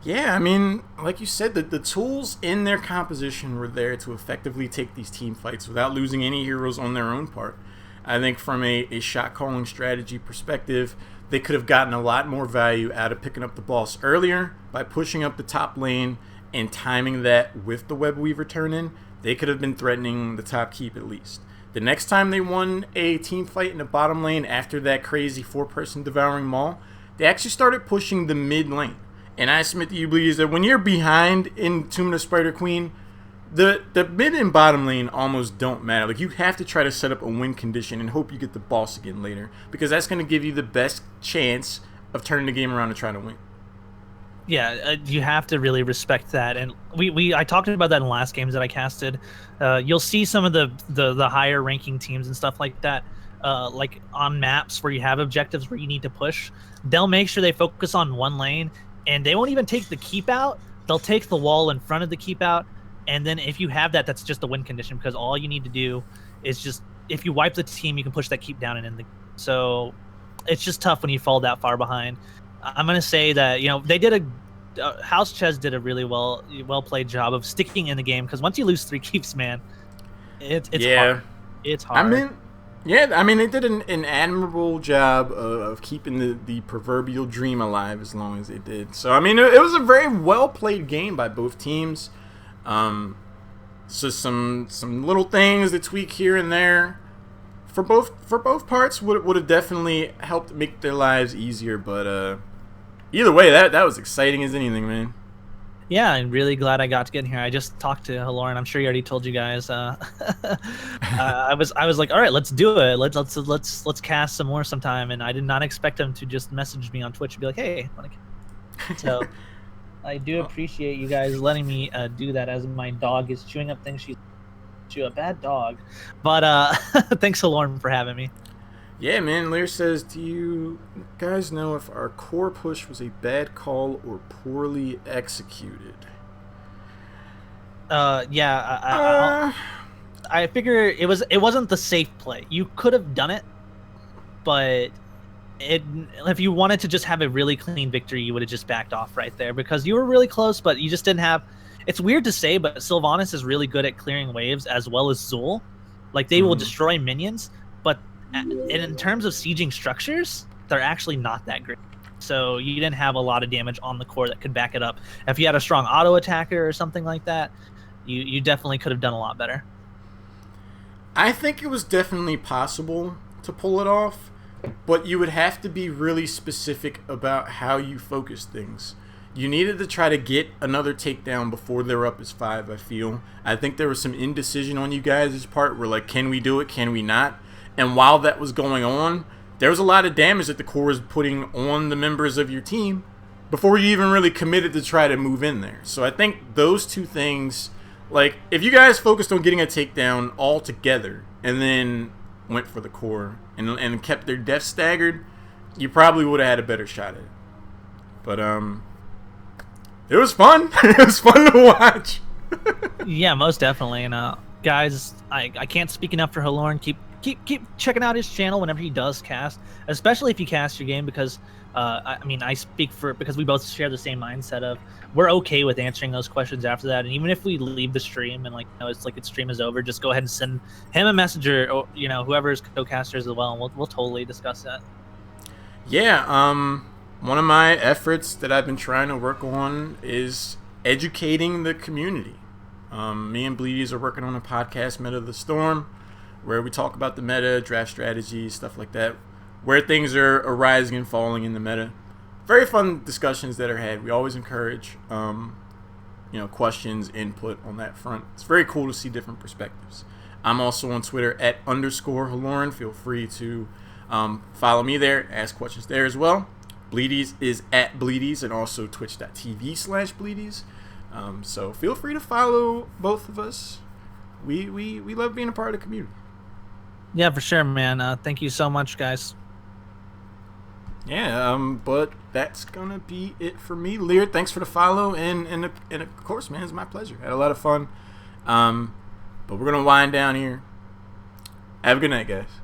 Yeah, I mean, like you said, the tools in their composition were there to effectively take these team fights without losing any heroes on their own part. I think from a shot calling strategy perspective, they could have gotten a lot more value out of picking up the boss earlier by pushing up the top lane and timing that with the Web Weaver turn in. They could have been threatening the top keep at least. The next time they won a team fight in the bottom lane after that crazy 4-person devouring maul, they actually started pushing the mid lane. And I submit to you, Bleeds, that when you're behind in Tomb of the Spider Queen, the mid and bottom lane almost don't matter. Like, you have to try to set up a win condition and hope you get the boss again later, because that's going to give you the best chance of turning the game around and trying to win. Yeah, you have to really respect that, and I talked about that in the last games that I casted. You'll see some of the higher ranking teams and stuff like that, like on maps where you have objectives where you need to push. They'll make sure they focus on one lane, and they won't even take the keep out. They'll take the wall in front of the keep out, and then if you have that, that's just a win condition because all you need to do is just if you wipe the team, you can push that keep down and in the. So it's just tough when you fall that far behind. I'm gonna say that they did House Ches did a really well played job of sticking in the game because once you lose 3 keeps, man, it's hard. It's hard. They did an admirable job of keeping the proverbial dream alive as long as they did. So it was a very well played game by both teams. So some little things that tweak here and there for both parts would have definitely helped make their lives easier, but either way, that was exciting as anything, man. Yeah, I'm really glad I got to get in here. I just talked to Lauren. I'm sure he already told you guys. I was like, all right, let's do it. Let's cast some more sometime. And I did not expect him to just message me on Twitch and be like, hey. So I do appreciate you guys letting me do that as my dog is chewing up things. She's a bad dog. But thanks to Lauren for having me. Yeah, man. Lear says, do you guys know if our core push was a bad call or poorly executed? Yeah. I figure it wasn't the safe play. You could have done it, but if you wanted to just have a really clean victory, you would have just backed off right there because you were really close, but you just didn't have. It's weird to say, but Sylvanas is really good at clearing waves as well as Zul. Like they will destroy minions, but in terms of sieging structures, they're actually not that great. So you didn't have a lot of damage on the core that could back it up. If you had a strong auto attacker or something like that, you definitely could have done a lot better. I think it was definitely possible to pull it off, but you would have to be really specific about how you focus things. You needed to try to get another takedown before they're up as 5, I feel. I think there was some indecision on you guys' part. We're like, can we do it? Can we not? And while that was going on, there was a lot of damage that the core was putting on the members of your team before you even really committed to try to move in there. So I think those two things, like, if you guys focused on getting a takedown all together and then went for the core and kept their death staggered, you probably would have had a better shot at it. But, it was fun. It was fun to watch. Yeah, most definitely. And, guys, I can't speak enough for Halorn. Keep checking out his channel whenever he does cast, especially if you cast your game because I speak because we both share the same mindset of we're okay with answering those questions after that, and even if we leave the stream and it's like the stream is over, just go ahead and send him a message or whoever is co-casters as well, and we'll totally discuss that. Yeah, one of my efforts that I've been trying to work on is educating the community. Me and Bleedies are working on a podcast, Meta of the Storm, where we talk about the meta, draft strategy, stuff like that, where things are rising and falling in the meta. Very fun discussions that are had. We always encourage, questions, input on that front. It's very cool to see different perspectives. I'm also on Twitter at _Halorn. Feel free to follow me there, ask questions there as well. Bleedies is at Bleedies and also twitch.tv/Bleedies. So feel free to follow both of us. We love being a part of the community. Yeah, for sure, man. Thank you so much, guys. Yeah, but that's gonna be it for me. Lear, thanks for the follow, and of course, man, it's my pleasure. Had a lot of fun. But we're gonna wind down here. Have a good night, guys.